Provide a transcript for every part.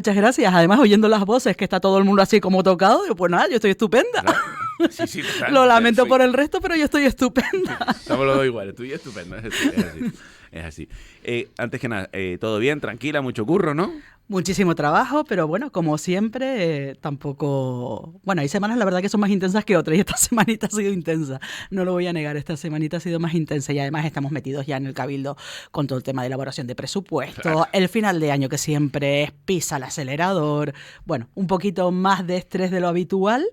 Muchas gracias. Además, oyendo las voces, que está todo el mundo así como tocado, digo, pues nada, yo estoy estupenda. Claro. Sí, sí, total. Lo lamento por el resto, pero yo estoy estupenda. Estamos los dos iguales, tú y yo estupendo. Es así, es así. Es así. Antes que nada, todo bien, tranquila, mucho curro, ¿no? Muchísimo trabajo, pero bueno, como siempre, tampoco... Bueno, hay semanas la verdad que son más intensas que otras y esta semanita ha sido intensa, no lo voy a negar, esta semanita ha sido más intensa y además estamos metidos ya en el Cabildo con todo el tema de elaboración de presupuesto, Claro. el final de año que siempre es pisa el acelerador, bueno, un poquito más de estrés de lo habitual,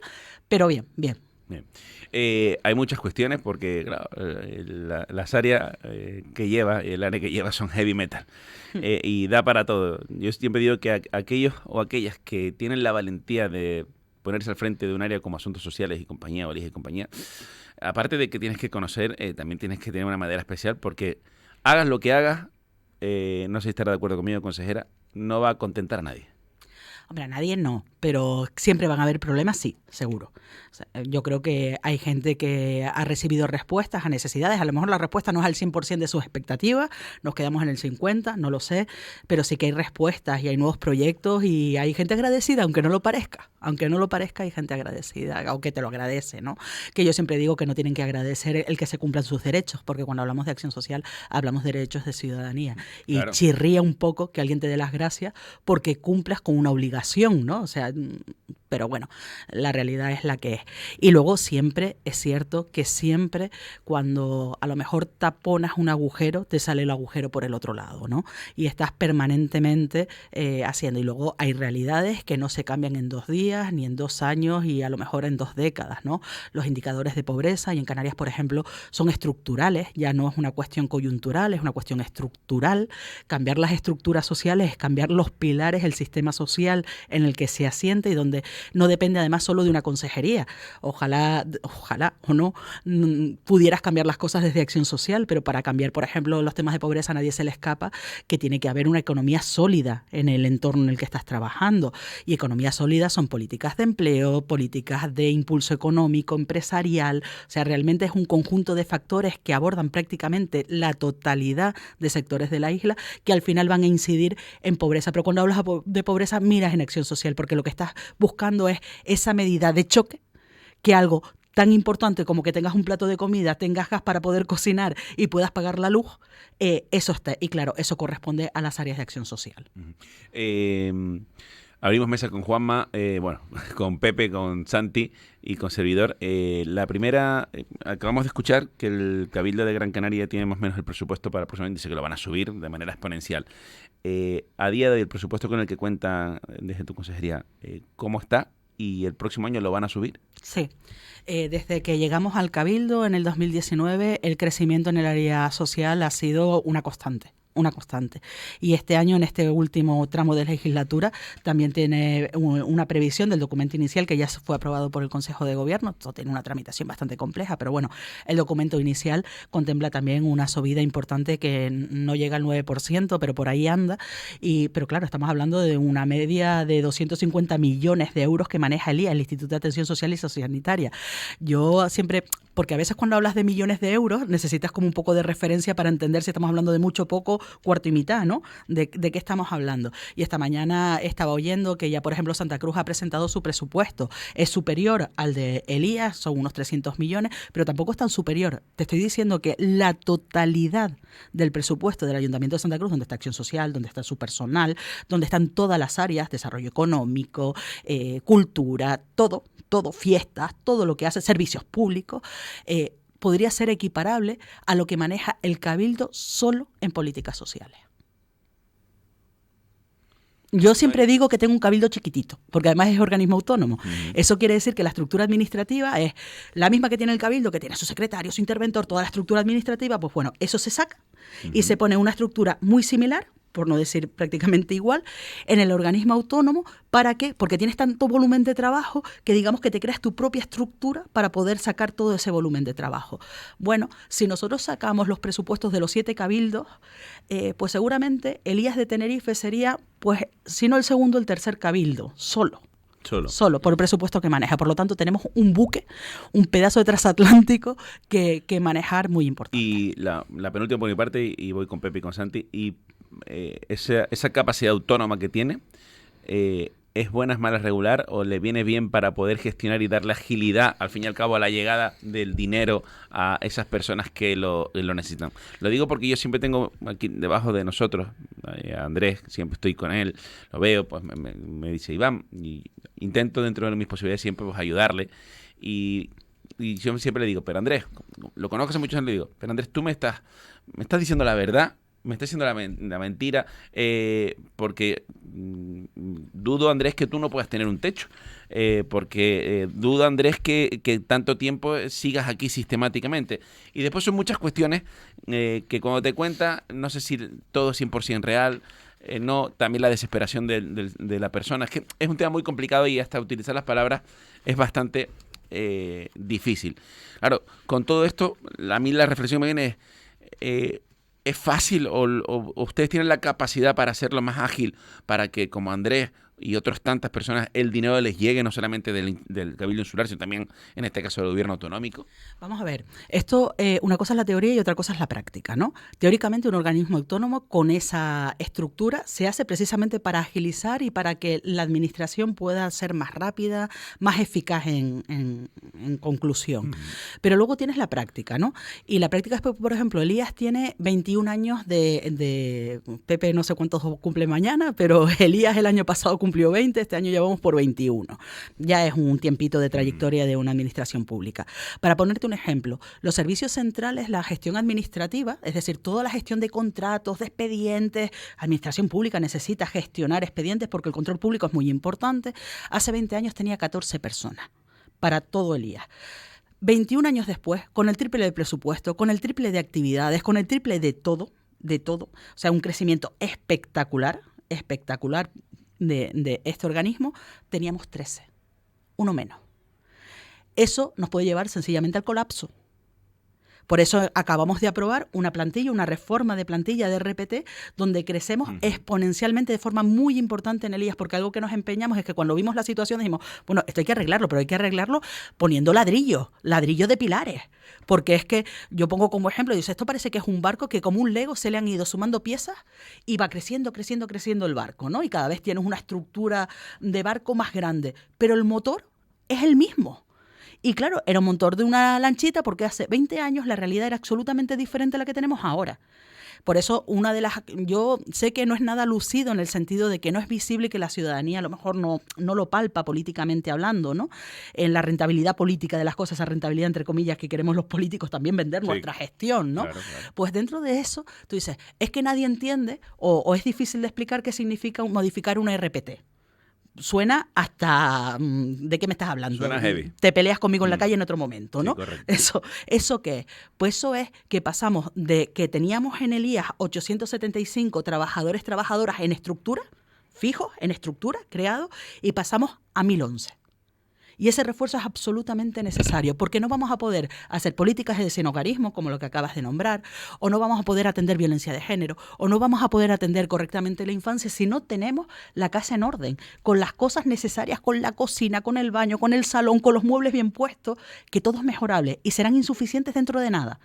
pero bien, bien. Bien. Hay muchas cuestiones porque claro, las áreas que lleva, el área que lleva son heavy metal y da para todo. Yo siempre digo que aquellos o aquellas que tienen la valentía de ponerse al frente de un área como asuntos sociales y compañía, o y compañía, aparte de que tienes que conocer, también tienes que tener una madera especial porque hagas lo que hagas, no sé si estará de acuerdo conmigo, consejera, no va a contentar a nadie. Hombre, a nadie no, pero siempre van a haber problemas, sí, seguro. O sea, yo creo que hay gente que ha recibido respuestas a necesidades. A lo mejor la respuesta no es al 100% de sus expectativas, nos quedamos en el 50%, no lo sé, pero sí que hay respuestas y hay nuevos proyectos y hay gente agradecida, aunque no lo parezca. Aunque no lo parezca, hay gente agradecida, aunque te lo agradece, ¿no? Que yo siempre digo que no tienen que agradecer el que se cumplan sus derechos, porque cuando hablamos de acción social, hablamos de derechos de ciudadanía. Y Claro. chirría un poco que alguien te dé las gracias porque cumplas con una obligación, ¿no? O sea, pero bueno, la realidad es la que es. Y luego siempre, es cierto que siempre cuando a lo mejor taponas un agujero, te sale el agujero por el otro lado, ¿no? Y estás permanentemente haciendo. Y luego hay realidades que no se cambian en 2 días, ni en 2 años, y a lo mejor en 2 décadas, ¿no? Los indicadores de pobreza, y en Canarias, por ejemplo, son estructurales, ya no es una cuestión coyuntural, es una cuestión estructural. Cambiar las estructuras sociales es cambiar los pilares, el sistema social en el que se asienta y donde no depende además solo de una consejería. Ojalá o no pudieras cambiar las cosas desde acción social, pero para cambiar, por ejemplo, los temas de pobreza a nadie se le escapa que tiene que haber una economía sólida en el entorno en el que estás trabajando. Y economía sólida son políticas de empleo, políticas de impulso económico, empresarial. O sea, realmente es un conjunto de factores que abordan prácticamente la totalidad de sectores de la isla que al final van a incidir en pobreza. Pero cuando hablas de pobreza, miras en acción social, porque lo que estás buscando es esa medida de choque que algo tan importante como que tengas un plato de comida, tengas gas para poder cocinar y puedas pagar la luz, eso está. Y claro, eso corresponde a las áreas de acción social. Abrimos mesa con Juanma, bueno, con Pepe, con Santi y con Servidor. La primera, acabamos de escuchar que el Cabildo de Gran Canaria tiene más o menos el presupuesto para próximamente, dice que lo van a subir de manera exponencial. A día del presupuesto con el que cuenta desde tu consejería, ¿cómo está? ¿Y el próximo año lo van a subir? Sí. Desde que llegamos al Cabildo en el 2019, el crecimiento en el área social ha sido una constante. Y este año, en este último tramo de legislatura, también tiene una previsión del documento inicial que ya fue aprobado por el Consejo de Gobierno. Esto tiene una tramitación bastante compleja, pero bueno, el documento inicial contempla también una subida importante que no llega al 9%, pero por ahí anda. Pero claro, estamos hablando de una media de 250 millones de euros que maneja el IA, el Instituto de Atención Social y Sociosanitaria. Yo siempre... Porque a veces cuando hablas de millones de euros necesitas como un poco de referencia para entender si estamos hablando de mucho, poco, cuarto y mitad, ¿no? ¿De qué estamos hablando? Y esta mañana estaba oyendo que ya, por ejemplo, Santa Cruz ha presentado su presupuesto. Es superior al de Elías, son unos 300 millones, pero tampoco es tan superior. Te estoy diciendo que la totalidad del presupuesto del Ayuntamiento de Santa Cruz, donde está Acción Social, donde está su personal, donde están todas las áreas, desarrollo económico, cultura, todo, fiestas, todo lo que hace, servicios públicos, podría ser equiparable a lo que maneja el Cabildo solo en políticas sociales. Yo siempre digo que tengo un cabildo chiquitito, porque además es organismo autónomo. Eso quiere decir que la estructura administrativa es la misma que tiene el cabildo, que tiene su secretario, su interventor, toda la estructura administrativa. Pues bueno, eso se saca y se pone una estructura muy similar, por no decir prácticamente igual, en el organismo autónomo. ¿Para qué? Porque tienes tanto volumen de trabajo que digamos que te creas tu propia estructura para poder sacar todo ese volumen de trabajo. Bueno, si nosotros sacamos los presupuestos de los 7 cabildos, pues seguramente Elías de Tenerife sería, pues, si no el segundo, el tercer cabildo, solo por el presupuesto que maneja. Por lo tanto, tenemos un buque, un pedazo de transatlántico que manejar muy importante. Y la penúltima por mi parte, y voy con Pepe y con Santi, y esa capacidad autónoma que tiene, ¿es buena, es mala, regular o le viene bien para poder gestionar y darle agilidad, al fin y al cabo, a la llegada del dinero a esas personas que lo necesitan? Lo digo porque yo siempre tengo aquí debajo de nosotros, a Andrés, siempre estoy con él, lo veo, pues me dice Iván, y intento dentro de mis posibilidades siempre pues ayudarle, y yo siempre le digo, pero Andrés, lo conozco hace muchos años, le digo, pero Andrés, tú me estás diciendo la verdad, me estás diciendo la mentira, porque dudo, Andrés, que tú no puedas tener un techo, porque dudo, Andrés, que tanto tiempo sigas aquí sistemáticamente. Y después son muchas cuestiones que cuando te cuenta, no sé si todo es 100% real, no, también la desesperación de la persona. Es que es un tema muy complicado y hasta utilizar las palabras es bastante difícil. Claro, con todo esto, a mí la reflexión me viene ¿es fácil o ustedes tienen la capacidad para hacerlo más ágil para que, como Andrés y otras tantas personas, el dinero les llegue no solamente del Cabildo Insular, sino también, en este caso, del gobierno autonómico? Vamos a ver, esto, una cosa es la teoría y otra cosa es la práctica, ¿no? Teóricamente, un organismo autónomo con esa estructura se hace precisamente para agilizar y para que la administración pueda ser más rápida, más eficaz en conclusión. Pero luego tienes la práctica, ¿no? Y la práctica es, por ejemplo, Elías tiene 21 años de Pepe no sé cuántos cumple mañana, pero Elías el año pasado cumplió 20, este año ya vamos por 21. Ya es un tiempito de trayectoria de una administración pública. Para ponerte un ejemplo, los servicios centrales, la gestión administrativa, es decir, toda la gestión de contratos, de expedientes, administración pública necesita gestionar expedientes porque el control público es muy importante. Hace 20 años tenía 14 personas para todo Elías. 21 años después, con el triple de presupuesto, con el triple de actividades, con el triple de todo, o sea, un crecimiento espectacular de este organismo, teníamos 13, uno menos. Eso nos puede llevar sencillamente al colapso. Por eso acabamos de aprobar una plantilla, una reforma de plantilla de RPT, donde crecemos exponencialmente de forma muy importante en Elías, porque algo que nos empeñamos es que cuando vimos la situación dijimos, bueno, esto hay que arreglarlo, pero hay que arreglarlo poniendo ladrillos de pilares. Porque es que yo pongo como ejemplo, dice, esto parece que es un barco que como un Lego se le han ido sumando piezas y va creciendo el barco, ¿no? Y cada vez tienes una estructura de barco más grande, pero el motor es el mismo. Y claro, era un motor de una lanchita porque hace 20 años la realidad era absolutamente diferente a la que tenemos ahora. Por eso, yo sé que no es nada lucido en el sentido de que no es visible y que la ciudadanía a lo mejor no lo palpa políticamente hablando, ¿no? En la rentabilidad política de las cosas, esa rentabilidad entre comillas que queremos los políticos también vender nuestra gestión, ¿no? Claro. Pues dentro de eso, tú dices, es que nadie entiende o es difícil de explicar qué significa modificar una RPT. Suena hasta ¿de qué me estás hablando? Suena heavy. Te peleas conmigo en la calle en otro momento, ¿no? Sí, correcto. ¿Eso qué es? Pues eso es que pasamos de que teníamos en Elías 875 trabajadoras en estructura, fijos, en estructura, creados, y pasamos a 1011. Y ese refuerzo es absolutamente necesario, porque no vamos a poder hacer políticas de deshogarismo, como lo que acabas de nombrar, o no vamos a poder atender violencia de género, o no vamos a poder atender correctamente la infancia si no tenemos la casa en orden, con las cosas necesarias, con la cocina, con el baño, con el salón, con los muebles bien puestos, que todo es mejorable y serán insuficientes dentro de nada.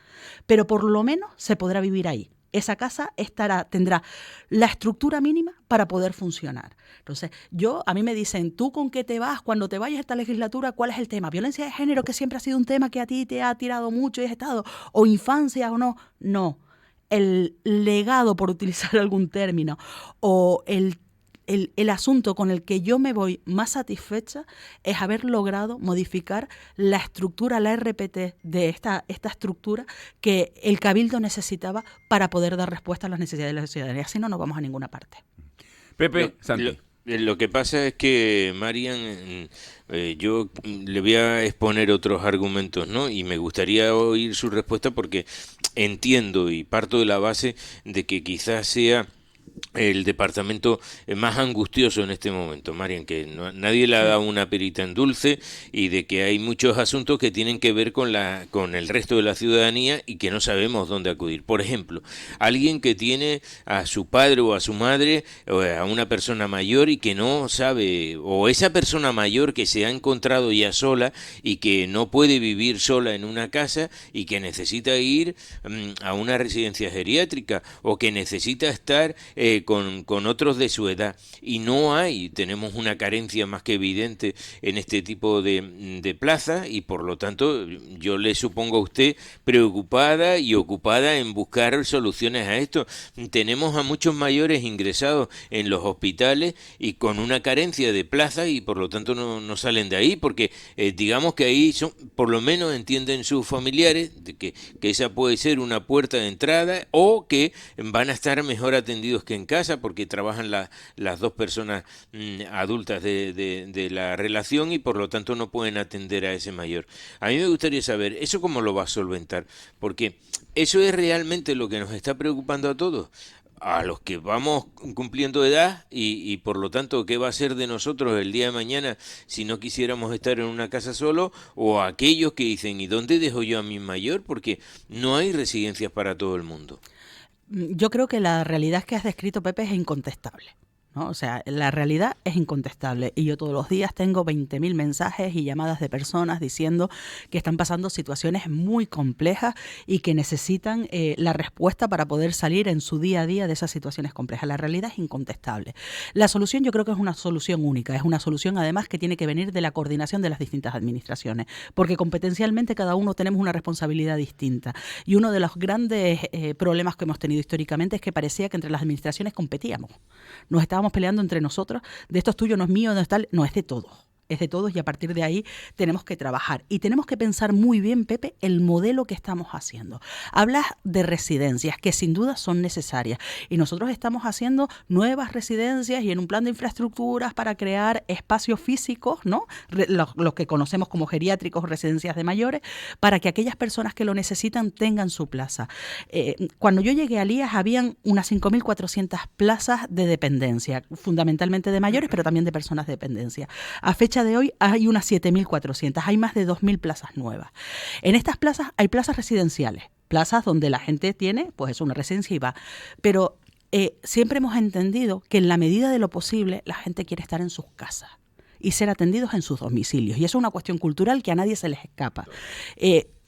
Pero por lo menos se podrá vivir ahí. Esa casa tendrá la estructura mínima para poder funcionar. Entonces, a mí me dicen, ¿tú con qué te vas cuando te vayas a esta legislatura? ¿Cuál es el tema? ¿Violencia de género, que siempre ha sido un tema que a ti te ha tirado mucho y has estado? ¿O infancia o no? No. El legado, por utilizar algún término, o el asunto con el que yo me voy más satisfecha es haber logrado modificar la estructura, la RPT de esta estructura que el Cabildo necesitaba para poder dar respuesta a las necesidades de la ciudadanía. Si no, no vamos a ninguna parte. Pepe, Santi. Lo que pasa es que, Marian, yo le voy a exponer otros argumentos, ¿no? Y me gustaría oír su respuesta porque entiendo y parto de la base de que quizás sea el departamento más angustioso en este momento, Marian, que nadie le ha dado una perita en dulce y de que hay muchos asuntos que tienen que ver con el resto de la ciudadanía y que no sabemos dónde acudir. Por ejemplo, alguien que tiene a su padre o a su madre o a una persona mayor y que no sabe, o esa persona mayor que se ha encontrado ya sola y que no puede vivir sola en una casa y que necesita ir a una residencia geriátrica o que necesita estar con otros de su edad. Y no hay, tenemos una carencia más que evidente en este tipo de plazas, y por lo tanto yo le supongo a usted preocupada y ocupada en buscar soluciones a esto. Tenemos a muchos mayores ingresados en los hospitales y con una carencia de plazas, y por lo tanto no salen de ahí, porque digamos que ahí son, por lo menos entienden sus familiares de que esa puede ser una puerta de entrada, o que van a estar mejor atendidos que en casa porque trabajan las dos personas adultas de la relación, y por lo tanto no pueden atender a ese mayor. A mí me gustaría saber, ¿eso cómo lo va a solventar? Porque eso es realmente lo que nos está preocupando a todos, a los que vamos cumpliendo edad, y por lo tanto, ¿qué va a ser de nosotros el día de mañana si no quisiéramos estar en una casa solo? O a aquellos que dicen, ¿y dónde dejo yo a mi mayor? Porque no hay residencias para todo el mundo. Yo creo que la realidad que has descrito, Pepe, es incontestable, ¿no? O sea, la realidad es incontestable, y yo todos los días tengo 20.000 mensajes y llamadas de personas diciendo que están pasando situaciones muy complejas y que necesitan la respuesta para poder salir en su día a día de esas situaciones complejas. La realidad es incontestable. La solución yo creo que es una solución única, es una solución además que tiene que venir de la coordinación de las distintas administraciones, porque competencialmente cada uno tenemos una responsabilidad distinta, y uno de los grandes problemas que hemos tenido históricamente es que parecía que entre las administraciones competíamos, nos estábamos peleando entre nosotros, de esto es tuyo, no es mío, no es tal, no, es de todos. Es de todos, y a partir de ahí tenemos que trabajar. Y tenemos que pensar muy bien, Pepe, el modelo que estamos haciendo. Hablas de residencias, que sin duda son necesarias. Y nosotros estamos haciendo nuevas residencias y en un plan de infraestructuras para crear espacios físicos, ¿no? Los que conocemos como geriátricos, residencias de mayores, para que aquellas personas que lo necesitan tengan su plaza. Cuando yo llegué a Lías habían unas 5.400 plazas de dependencia, fundamentalmente de mayores, pero también de personas de dependencia. A fecha de hoy hay unas 7.400, hay más de 2.000 plazas nuevas. En estas plazas hay plazas residenciales, plazas donde la gente tiene pues una residencia y va, pero siempre hemos entendido que en la medida de lo posible la gente quiere estar en sus casas y ser atendidos en sus domicilios, y eso es una cuestión cultural que a nadie se les escapa.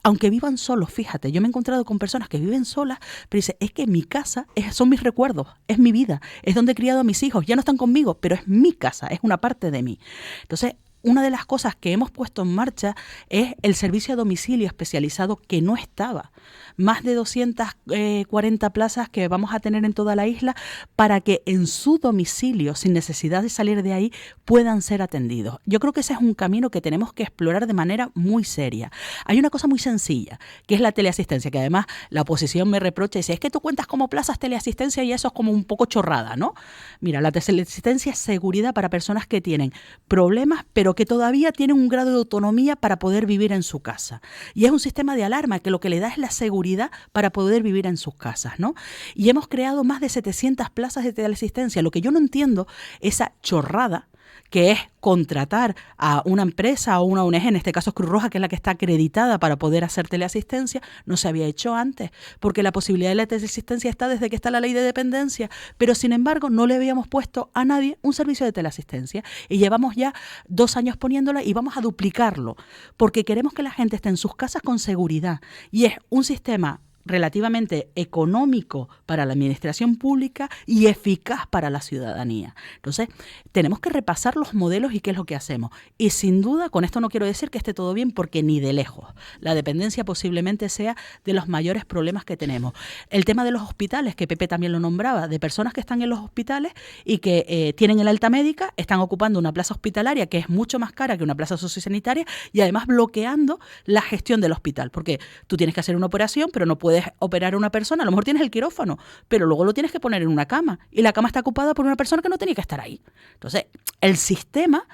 Aunque vivan solos, fíjate, yo me he encontrado con personas que viven solas, pero dicen, es que mi casa son mis recuerdos, es mi vida, es donde he criado a mis hijos, ya no están conmigo, pero es mi casa, es una parte de mí. Entonces, una de las cosas que hemos puesto en marcha es el servicio a domicilio especializado, que no estaba. Más de 240 plazas que vamos a tener en toda la isla para que en su domicilio, sin necesidad de salir de ahí, puedan ser atendidos. Yo creo que ese es un camino que tenemos que explorar de manera muy seria. Hay una cosa muy sencilla, que es la teleasistencia, que además la oposición me reprocha y dice, es que tú cuentas como plazas teleasistencia y eso es como un poco chorrada, ¿no? Mira, la teleasistencia es seguridad para personas que tienen problemas, pero que todavía tienen un grado de autonomía para poder vivir en su casa. Y es un sistema de alarma que lo que le da es la seguridad para poder vivir en sus casas, ¿no? Y hemos creado más de 700 plazas de teleasistencia. Lo que yo no entiendo, esa chorrada que es contratar a una empresa o una ONG, en este caso es Cruz Roja, que es la que está acreditada para poder hacer teleasistencia, no se había hecho antes, porque la posibilidad de la teleasistencia está desde que está la ley de dependencia, pero sin embargo no le habíamos puesto a nadie un servicio de teleasistencia, y llevamos ya 2 años poniéndola y vamos a duplicarlo, porque queremos que la gente esté en sus casas con seguridad, y es un sistema relativamente económico para la administración pública y eficaz para la ciudadanía. Entonces, tenemos que repasar los modelos y qué es lo que hacemos. Y sin duda, con esto no quiero decir que esté todo bien, porque ni de lejos. La dependencia posiblemente sea de los mayores problemas que tenemos. El tema de los hospitales, que Pepe también lo nombraba, de personas que están en los hospitales y que tienen el alta médica, están ocupando una plaza hospitalaria que es mucho más cara que una plaza sociosanitaria, y además bloqueando la gestión del hospital, porque tú tienes que hacer una operación, pero no puedes operar a una persona, a lo mejor tienes el quirófano, pero luego lo tienes que poner en una cama, y la cama está ocupada por una persona que no tenía que estar ahí. Entonces, el sistema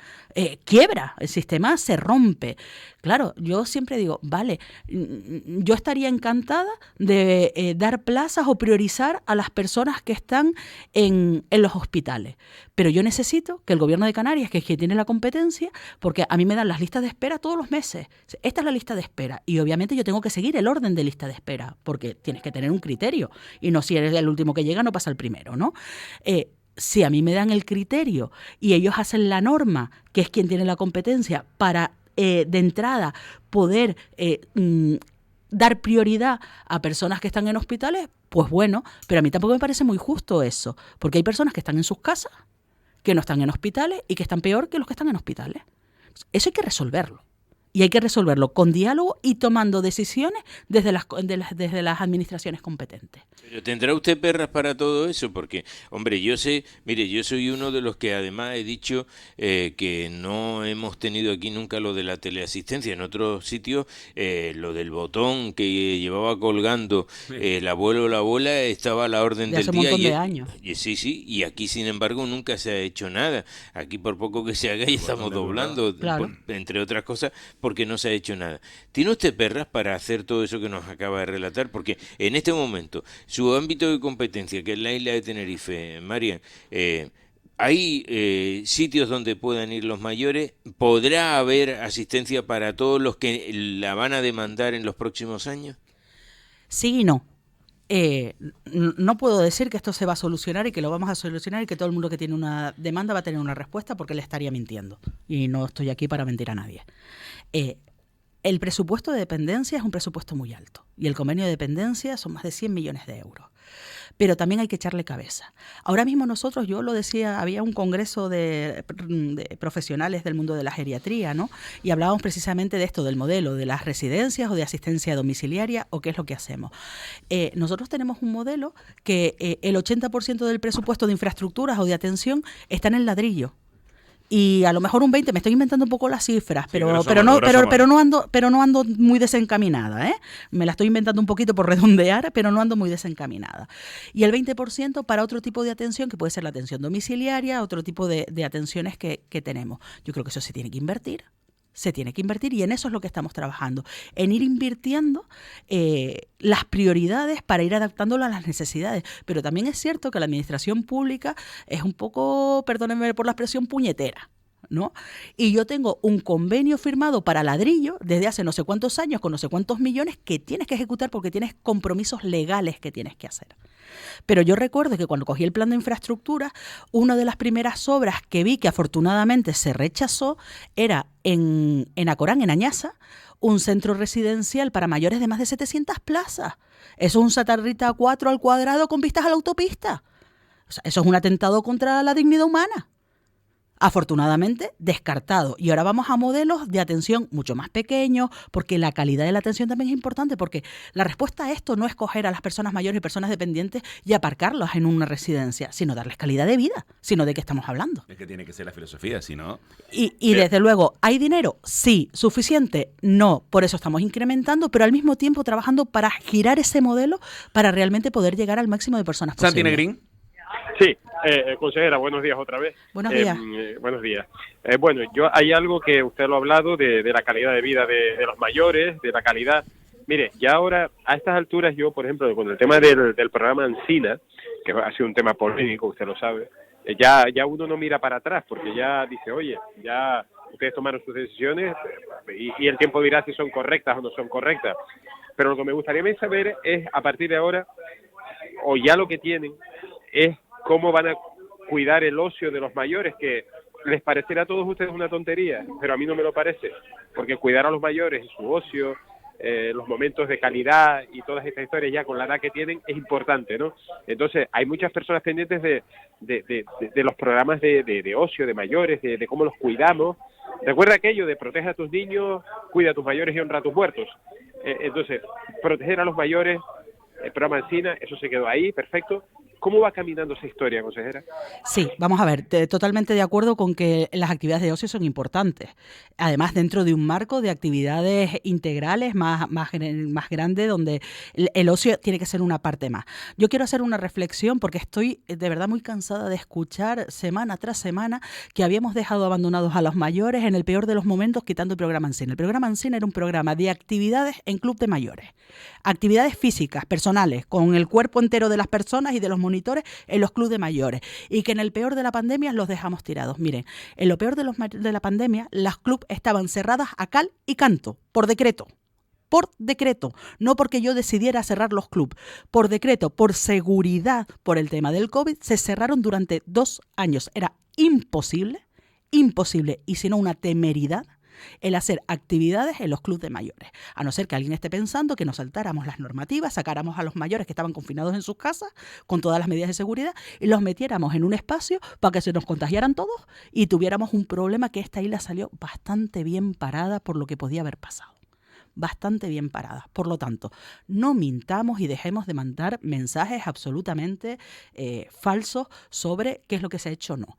quiebra, el sistema se rompe. Claro, yo siempre digo, vale, yo estaría encantada de dar plazas o priorizar a las personas que están en los hospitales, pero yo necesito que el gobierno de Canarias, que es quien tiene la competencia, porque a mí me dan las listas de espera todos los meses. Esta es la lista de espera, y obviamente yo tengo que seguir el orden de lista de espera, porque tienes que tener un criterio, y no si eres el último que llega no pasa el primero, ¿no? Si a mí me dan el criterio y ellos hacen la norma, que es quien tiene la competencia, para de entrada poder dar prioridad a personas que están en hospitales, Pues bueno, pero a mí tampoco me parece muy justo eso, porque hay personas que están en sus casas, que no están en hospitales y que están peor que los que están en hospitales. Eso hay que resolverlo. Y hay que resolverlo con diálogo y tomando decisiones desde las administraciones competentes. Pero ¿tendrá usted perras para todo eso? Porque, hombre, yo sé, mire, yo soy uno de los que además he dicho que no hemos tenido aquí nunca lo de la teleasistencia. En otros sitios, lo del botón que llevaba colgando el abuelo o la abuela estaba a la orden De del hace un día. montón de años. Sí, y aquí, sin embargo, nunca se ha hecho nada. Aquí, por poco que se haga, ya estamos doblando, Claro. entre otras cosas, porque no se ha hecho nada. ¿Tiene usted perras para hacer todo eso que nos acaba de relatar? Porque en este momento, su ámbito de competencia, que es la isla de Tenerife, Marian, ¿hay sitios donde puedan ir los mayores? ¿Podrá haber asistencia para todos los que la van a demandar en los próximos años? Sí y no. No puedo decir que esto se va a solucionar y que lo vamos a solucionar y que todo el mundo que tiene una demanda va a tener una respuesta, porque le estaría mintiendo. Y no estoy aquí para mentir a nadie. El presupuesto de dependencia es un presupuesto muy alto y el convenio de dependencia son más de 100 millones de euros. Pero también hay que echarle cabeza. Ahora mismo nosotros, yo lo decía, había un congreso de profesionales del mundo de la geriatría, ¿no? Y hablábamos precisamente de esto, del modelo de las residencias o de asistencia domiciliaria o qué es lo que hacemos. Nosotros tenemos un modelo que el 80% del presupuesto de infraestructuras o de atención está en el ladrillo. Y a lo mejor un 20, me estoy inventando un poco las cifras, pero no ando muy desencaminada, ¿eh? Me la estoy inventando un poquito por redondear, pero no ando muy desencaminada. Y el 20% para otro tipo de atención, que puede ser la atención domiciliaria, otro tipo de atenciones que tenemos. Yo creo que eso se tiene que invertir. Se tiene que invertir y en eso es lo que estamos trabajando, en ir invirtiendo las prioridades para ir adaptándolo a las necesidades. Pero también es cierto que la administración pública es un poco, perdónenme por la expresión, puñetera, ¿no? Y yo tengo un convenio firmado para ladrillo desde hace no sé cuántos años con no sé cuántos millones que tienes que ejecutar porque tienes compromisos legales que tienes que hacer. Pero yo recuerdo que cuando cogí el plan de infraestructura, una de las primeras obras que vi que afortunadamente se rechazó era en Acorán, en Añaza, un centro residencial para mayores de más de 700 plazas. Eso es un Satarrita 4 al cuadrado con vistas a la autopista. O sea, eso es un atentado contra la dignidad humana. Afortunadamente, descartado. Y ahora vamos a modelos de atención mucho más pequeños, porque la calidad de la atención también es importante, porque la respuesta a esto no es coger a las personas mayores y personas dependientes y aparcarlas en una residencia, sino darles calidad de vida, sino de qué estamos hablando. Es que tiene que ser la filosofía, si no... Y desde luego, ¿hay dinero? Sí. ¿Suficiente? No. Por eso estamos incrementando, pero al mismo tiempo trabajando para girar ese modelo para realmente poder llegar al máximo de personas posible. Santi Negrín. Sí, consejera, buenos días otra vez. Buenos días. Buenos días. Bueno, hay algo que usted lo ha hablado de la calidad de vida de los mayores, de la calidad. Mire, ya ahora, a estas alturas, yo, por ejemplo, con el tema del programa Encina, que ha sido un tema polémico, usted lo sabe, ya uno no mira para atrás, porque ya dice, oye, ya ustedes tomaron sus decisiones y el tiempo dirá si son correctas o no son correctas. Pero lo que me gustaría saber es, a partir de ahora, o ya lo que tienen, es cómo van a cuidar el ocio de los mayores, que les parecerá a todos ustedes una tontería, pero a mí no me lo parece, porque cuidar a los mayores y su ocio, los momentos de calidad y todas estas historias ya con la edad que tienen es importante, ¿no? Entonces hay muchas personas pendientes de los programas de ocio de mayores, de cómo los cuidamos. Recuerda aquello de protege a tus niños, cuida a tus mayores y honra a tus muertos. Entonces, proteger a los mayores, el programa Encina, eso se quedó ahí, perfecto. ¿Cómo va caminando esa historia, consejera? Sí, vamos a ver, totalmente de acuerdo con que las actividades de ocio son importantes. Además, dentro de un marco de actividades integrales más grande, donde el ocio tiene que ser una parte más. Yo quiero hacer una reflexión porque estoy de verdad muy cansada de escuchar semana tras semana que habíamos dejado abandonados a los mayores en el peor de los momentos quitando el programa Encina. El programa Encina era un programa de actividades en club de mayores. Actividades físicas, personales, con el cuerpo entero de las personas y de los monitores en los clubes de mayores, y que en el peor de la pandemia los dejamos tirados. Miren, en lo peor de la pandemia, las clubes estaban cerradas a cal y canto, por decreto, no porque yo decidiera cerrar los clubes, por decreto, por seguridad, por el tema del COVID, se cerraron durante 2 años. Era imposible, y si no una temeridad, el hacer actividades en los clubes de mayores. A no ser que alguien esté pensando que nos saltáramos las normativas, sacáramos a los mayores que estaban confinados en sus casas con todas las medidas de seguridad y los metiéramos en un espacio para que se nos contagiaran todos y tuviéramos un problema, que esta isla salió bastante bien parada por lo que podía haber pasado. Bastante bien parada. Por lo tanto, no mintamos y dejemos de mandar mensajes absolutamente falsos sobre qué es lo que se ha hecho o no.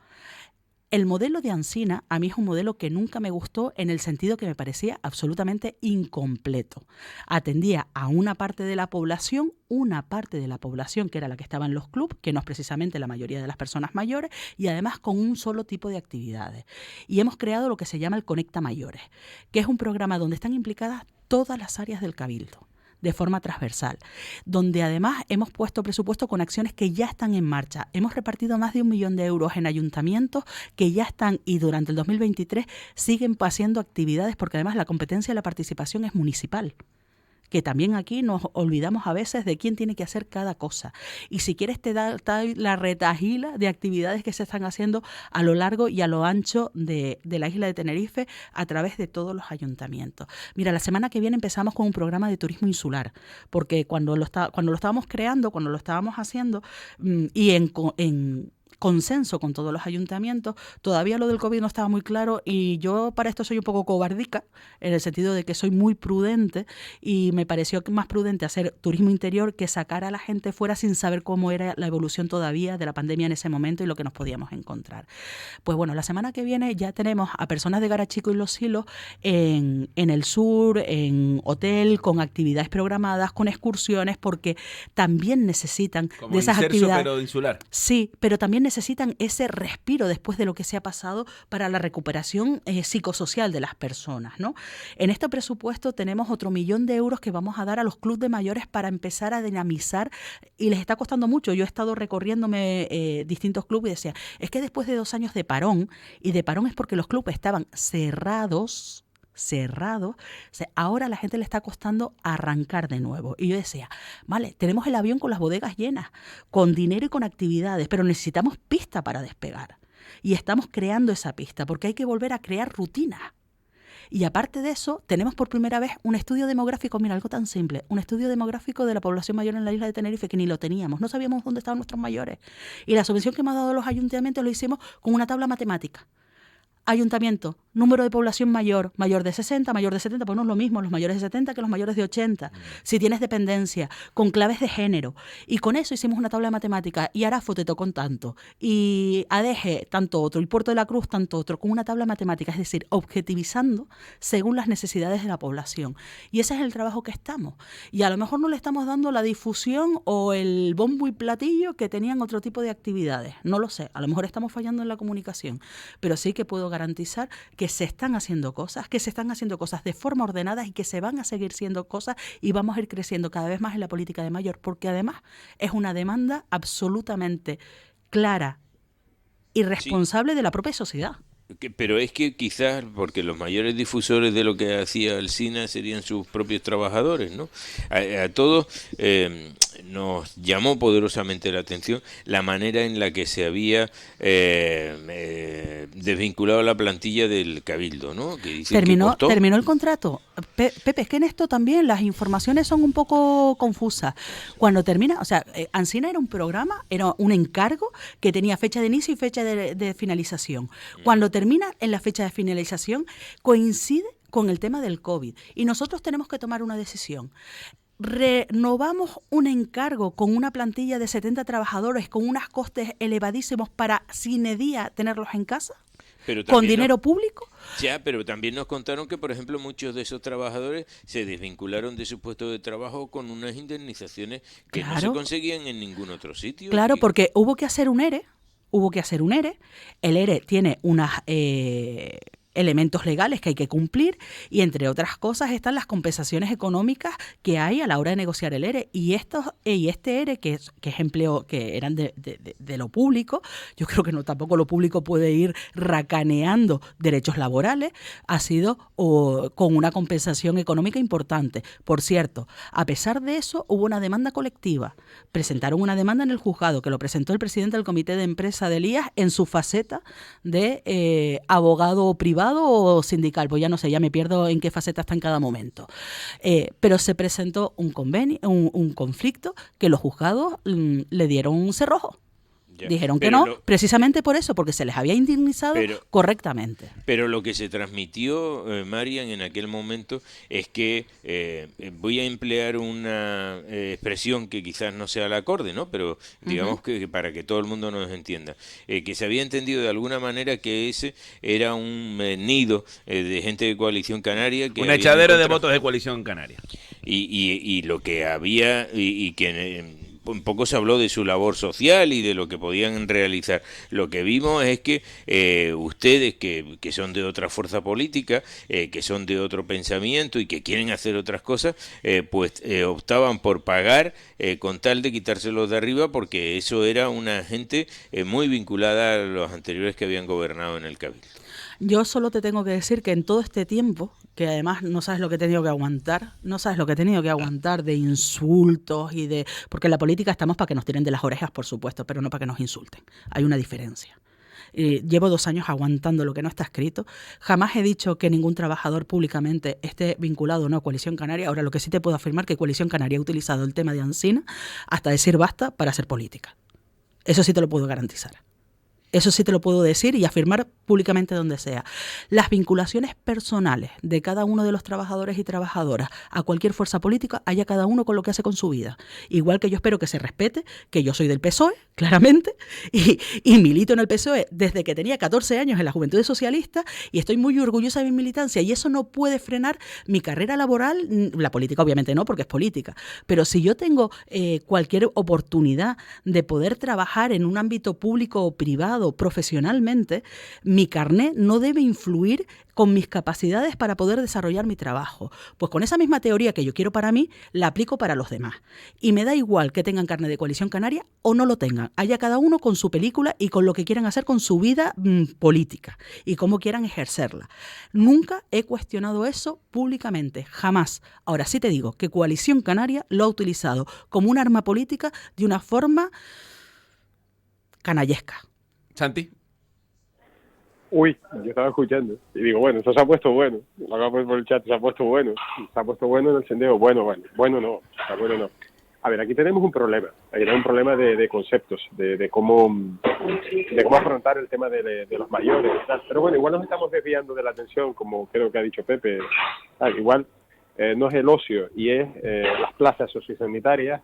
El modelo de Ancina a mí es un modelo que nunca me gustó, en el sentido que me parecía absolutamente incompleto. Atendía a una parte de la población que era la que estaba en los clubes, que no es precisamente la mayoría de las personas mayores, y además con un solo tipo de actividades. Y hemos creado lo que se llama el Conecta Mayores, que es un programa donde están implicadas todas las áreas del Cabildo, de forma transversal, donde además hemos puesto presupuesto con acciones que ya están en marcha. Hemos repartido más de 1 millón de euros en ayuntamientos que ya están, y durante el 2023 siguen haciendo actividades, porque además la competencia de la participación es municipal, que también aquí nos olvidamos a veces de quién tiene que hacer cada cosa. Y si quieres te da la retahíla de actividades que se están haciendo a lo largo y a lo ancho de la isla de Tenerife a través de todos los ayuntamientos. Mira, la semana que viene empezamos con un programa de turismo insular, porque cuando lo estábamos creando, cuando lo estábamos haciendo, y en consenso con todos los ayuntamientos, todavía lo del COVID no estaba muy claro, y yo para esto soy un poco cobardica, en el sentido de que soy muy prudente, y me pareció más prudente hacer turismo interior que sacar a la gente fuera sin saber cómo era la evolución todavía de la pandemia en ese momento y lo que nos podíamos encontrar. Pues bueno, la semana que viene ya tenemos a personas de Garachico y Los Silos en el sur, en hotel, con actividades programadas, con excursiones, porque también necesitan como de esas inserso, actividades. pero insular. Sí, pero también necesitan ese respiro después de lo que se ha pasado para la recuperación psicosocial de las personas, ¿no? En este presupuesto tenemos otro 1 millón de euros que vamos a dar a los clubes de mayores para empezar a dinamizar, y les está costando mucho. Yo he estado recorriéndome distintos clubes y decía, es que después de 2 años de parón, y de parón es porque los clubes estaban cerrados, o sea, ahora a la gente le está costando arrancar de nuevo. Y yo decía, vale, tenemos el avión con las bodegas llenas, con dinero y con actividades, pero necesitamos pista para despegar. Y estamos creando esa pista, porque hay que volver a crear rutinas. Y aparte de eso, tenemos por primera vez un estudio demográfico, mira, algo tan simple, un estudio demográfico de la población mayor en la isla de Tenerife, que ni lo teníamos, no sabíamos dónde estaban nuestros mayores. Y la subvención que hemos dado a los ayuntamientos lo hicimos con una tabla matemática. Ayuntamiento, número de población mayor de 60, mayor de 70, pues no es lo mismo los mayores de 70 que los mayores de 80. Si tienes dependencia, con claves de género. Y con eso hicimos una tabla de matemáticas, y Arafo te tocó tanto, y Adeje tanto otro, y Puerto de la Cruz tanto otro, con una tabla matemática, es decir, objetivizando según las necesidades de la población. Y ese es el trabajo que estamos. Y a lo mejor no le estamos dando la difusión o el bombo y platillo que tenían otro tipo de actividades. No lo sé, a lo mejor estamos fallando en la comunicación, pero sí que puedo garantizar que se están haciendo cosas, de forma ordenada, y que se van a seguir haciendo cosas, y vamos a ir creciendo cada vez más en la política de mayor, porque además es una demanda absolutamente clara y responsable de la propia sociedad. Pero es que quizás porque los mayores difusores de lo que hacía el SINA serían sus propios trabajadores, ¿no? A todos nos llamó poderosamente la atención la manera en la que se había desvinculado la plantilla del Cabildo, ¿no? Que dice terminó el contrato. Pepe, es que en esto también las informaciones son un poco confusas. Cuando termina, o sea, Ancina era un programa, era un encargo que tenía fecha de inicio y fecha de finalización. Cuando termina en la fecha de finalización, coincide con el tema del COVID, y nosotros tenemos que tomar una decisión. ¿Renovamos un encargo con una plantilla de 70 trabajadores con unos costes elevadísimos para sine día tenerlos en casa? ¿Con dinero público? Ya, pero también nos contaron que, por ejemplo, muchos de esos trabajadores se desvincularon de su puesto de trabajo con unas indemnizaciones que no se conseguían en ningún otro sitio. Claro, porque hubo que hacer un ERE. El ERE tiene unas elementos legales que hay que cumplir, y entre otras cosas están las compensaciones económicas que hay a la hora de negociar el ERE, y este ERE que es empleo, que eran de lo público. Yo creo que no, tampoco lo público puede ir racaneando derechos laborales, ha sido con una compensación económica importante. Por cierto, a pesar de eso, hubo una demanda colectiva. Presentaron una demanda en el juzgado, que lo presentó el presidente del comité de empresa de Elías en su faceta de abogado privado privado o sindical, pues ya no sé, ya me pierdo en qué faceta está en cada momento. Pero se presentó un convenio, un conflicto que los juzgados le dieron un cerrojo. Ya. Dijeron que Pero no, precisamente por eso, porque se les había indemnizado correctamente. Pero lo que se transmitió, Marian, en aquel momento es que, voy a emplear una expresión que quizás no sea la acorde, ¿no? Pero digamos que para que todo el mundo nos entienda, que se había entendido de alguna manera que ese era un nido de gente de Coalición Canaria. Que un echadero de votos de Coalición Canaria. Y lo que había, y que un poco se habló de su labor social y de lo que podían realizar. Lo que vimos es que ustedes, que son de otra fuerza política, que son de otro pensamiento y que quieren hacer otras cosas, pues optaban por pagar con tal de quitárselos de arriba, porque eso era una gente muy vinculada a los anteriores que habían gobernado en el Cabildo. Yo solo te tengo que decir que en todo este tiempo, que además no sabes lo que he tenido que aguantar, de insultos y de... Porque en la política estamos para que nos tiren de las orejas, por supuesto, pero no para que nos insulten. Hay una diferencia. Llevo 2 años aguantando lo que no está escrito. Jamás he dicho que ningún trabajador públicamente esté vinculado o no a Coalición Canaria. Ahora, lo que sí te puedo afirmar es que Coalición Canaria ha utilizado el tema de Ancina hasta decir basta para hacer política. Eso sí te lo puedo garantizar. Eso sí te lo puedo decir y afirmar públicamente donde sea. Las vinculaciones personales de cada uno de los trabajadores y trabajadoras a cualquier fuerza política, haya cada uno con lo que hace con su vida. Igual que yo espero que se respete, que yo soy del PSOE, claramente, y milito en el PSOE desde que tenía 14 años en la Juventud Socialista, y estoy muy orgullosa de mi militancia, y eso no puede frenar mi carrera laboral. La política obviamente no, porque es política, pero si yo tengo cualquier oportunidad de poder trabajar en un ámbito público o privado, profesionalmente, mi carné no debe influir con mis capacidades para poder desarrollar mi trabajo. Pues con esa misma teoría que yo quiero para mí, la aplico para los demás. Y me da igual que tengan carné de Coalición Canaria o no lo tengan. Haya cada uno con su película y con lo que quieran hacer con su vida política y cómo quieran ejercerla. Nunca he cuestionado eso públicamente, jamás. Ahora sí te digo que Coalición Canaria lo ha utilizado como un arma política de una forma canallesca. Santi. Uy, yo estaba escuchando y digo, bueno, eso se ha puesto bueno. Lo acabo de poner por el chat, se ha puesto bueno. Se ha puesto bueno en el sendero. Bueno no. A ver, aquí tenemos un problema. Aquí tenemos un problema de conceptos, de cómo afrontar el tema de los mayores y tal. Pero bueno, igual nos estamos desviando de la atención, como creo que ha dicho Pepe. Igual no es el ocio y es las plazas sociosanitarias,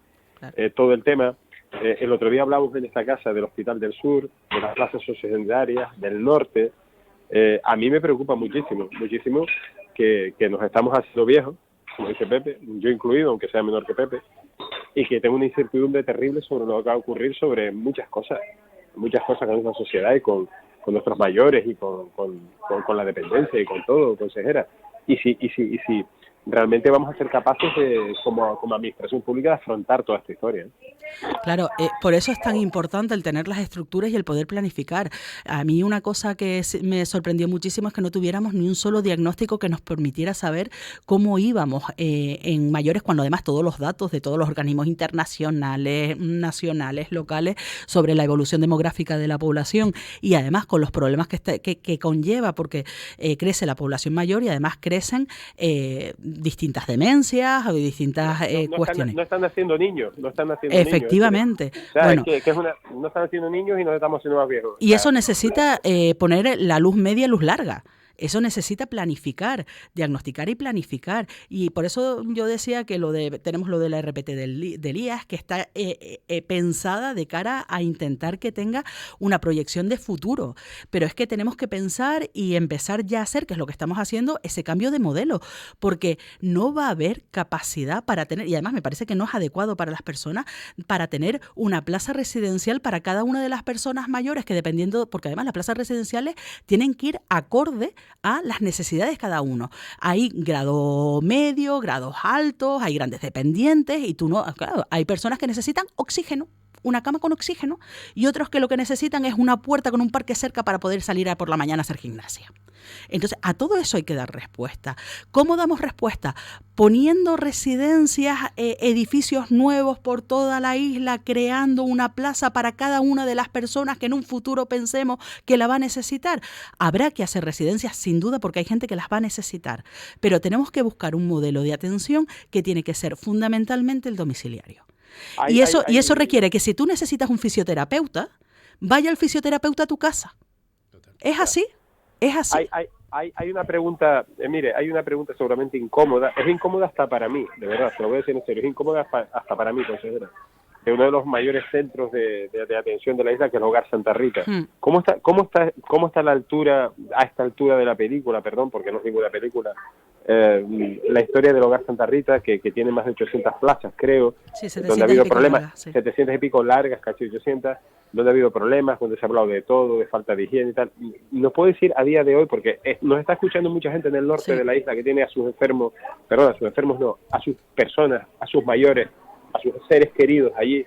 todo el tema. El otro día hablamos en esta casa del Hospital del Sur, de las plazas sociosanitarias, del norte. A mí me preocupa muchísimo que nos estamos haciendo viejos, como dice Pepe, yo incluido, aunque sea menor que Pepe, y que tengo una incertidumbre terrible sobre lo que va a ocurrir sobre muchas cosas con nuestra sociedad y con nuestros mayores y con la dependencia y con todo, consejera. Y si realmente vamos a ser capaces de, como administración pública, de afrontar toda esta historia. Claro, por eso es tan importante el tener las estructuras y el poder planificar. A mí una cosa que me sorprendió muchísimo es que no tuviéramos ni un solo diagnóstico que nos permitiera saber cómo íbamos en mayores, cuando además todos los datos de todos los organismos internacionales, nacionales, locales, sobre la evolución demográfica de la población y además con los problemas que conlleva, porque crece la población mayor y además crecen distintas demencias o distintas cuestiones. No están naciendo niños, Efectivamente. O sea, bueno, no están haciendo niños y nos estamos haciendo más viejos. Y eso necesita poner la luz media, luz larga. Eso necesita planificar, diagnosticar y planificar. Y por eso yo decía que tenemos lo de la RPT del IAS, que está pensada de cara a intentar que tenga una proyección de futuro. Pero es que tenemos que pensar y empezar ya a hacer, que es lo que estamos haciendo, ese cambio de modelo. Porque no va a haber capacidad para tener, y además me parece que no es adecuado para las personas, para tener una plaza residencial para cada una de las personas mayores, que dependiendo, porque además las plazas residenciales tienen que ir acorde a las necesidades de cada uno. Hay grado medio, grados altos, hay grandes dependientes y claro, hay personas que necesitan oxígeno, una cama con oxígeno y otros que lo que necesitan es una puerta con un parque cerca para poder salir por la mañana a hacer gimnasia. Entonces, a todo eso hay que dar respuesta. ¿Cómo damos respuesta? Poniendo residencias, edificios nuevos por toda la isla, creando una plaza para cada una de las personas que en un futuro pensemos que la va a necesitar. Habrá que hacer residencias, sin duda, porque hay gente que las va a necesitar. Pero tenemos que buscar un modelo de atención que tiene que ser fundamentalmente el domiciliario. Y eso requiere que si tú necesitas un fisioterapeuta, vaya el fisioterapeuta a tu casa. ¿Es así? Es así. Hay una pregunta, mire, hay una pregunta seguramente incómoda. Es incómoda hasta para mí, de verdad, se lo voy a decir en serio. Es incómoda hasta para mí, consejera. De uno de los mayores centros de atención de la isla, que es el Hogar Santa Rita. ¿Cómo está la altura, a esta altura de la película, perdón, porque no es ninguna película, la historia del Hogar Santa Rita, que tiene más de 800 plazas, creo, sí, donde ha habido problemas, largas, sí. 700 y pico largas, casi 800, donde ha habido problemas, donde se ha hablado de todo, de falta de higiene y tal. ¿Nos puede decir a día de hoy, porque nos está escuchando mucha gente en el norte de la isla que tiene a sus enfermos, a sus personas, a sus mayores, a sus seres queridos allí?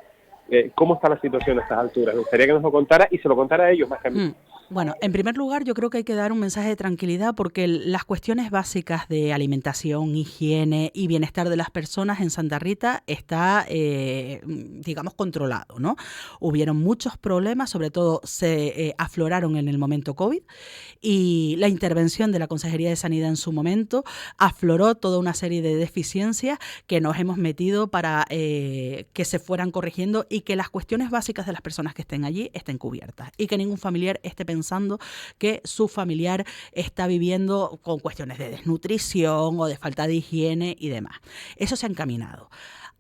¿Cómo está la situación a estas alturas? Me gustaría que nos lo contara y se lo contara a ellos más que a mí. Bueno, en primer lugar, yo creo que hay que dar un mensaje de tranquilidad porque las cuestiones básicas de alimentación, higiene y bienestar de las personas en Santa Rita está, digamos, controlado, ¿no? Hubieron muchos problemas, sobre todo se afloraron en el momento COVID y la intervención de la Consejería de Sanidad en su momento afloró toda una serie de deficiencias que nos hemos metido para que se fueran corrigiendo y que las cuestiones básicas de las personas que estén allí estén cubiertas y que ningún familiar esté pensando que su familiar está viviendo con cuestiones de desnutrición o de falta de higiene y demás. Eso se ha encaminado.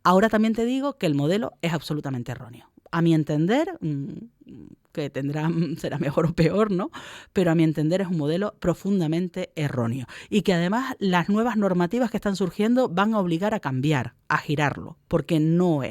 Ahora también te digo que el modelo es absolutamente erróneo. A mi entender, que será mejor o peor, ¿no? Pero a mi entender es un modelo profundamente erróneo y que además las nuevas normativas que están surgiendo van a obligar a cambiar, a girarlo, porque no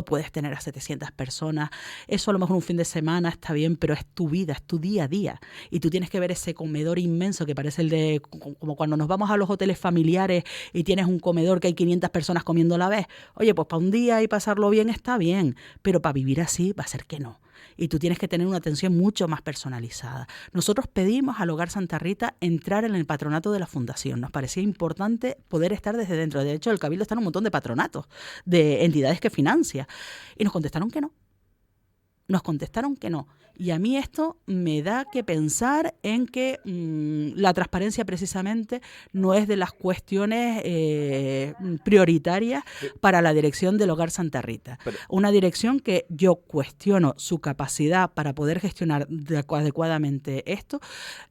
puedes tener a 700 personas, eso a lo mejor un fin de semana está bien, pero es tu vida, es tu día a día y tú tienes que ver ese comedor inmenso que parece el de, como cuando nos vamos a los hoteles familiares y tienes un comedor que hay 500 personas comiendo a la vez. Oye, pues para un día y pasarlo bien está bien, pero para vivir así va a ser que no. Y tú tienes que tener una atención mucho más personalizada. Nosotros pedimos al Hogar Santa Rita entrar en el patronato de la Fundación. Nos parecía importante poder estar desde dentro. De hecho, el Cabildo está en un montón de patronatos, de entidades que financia. Y nos contestaron que no. Y a mí esto me da que pensar en que la transparencia precisamente no es de las cuestiones prioritarias para la dirección del Hogar Santa Rita. Una dirección que yo cuestiono su capacidad para poder gestionar adecuadamente esto.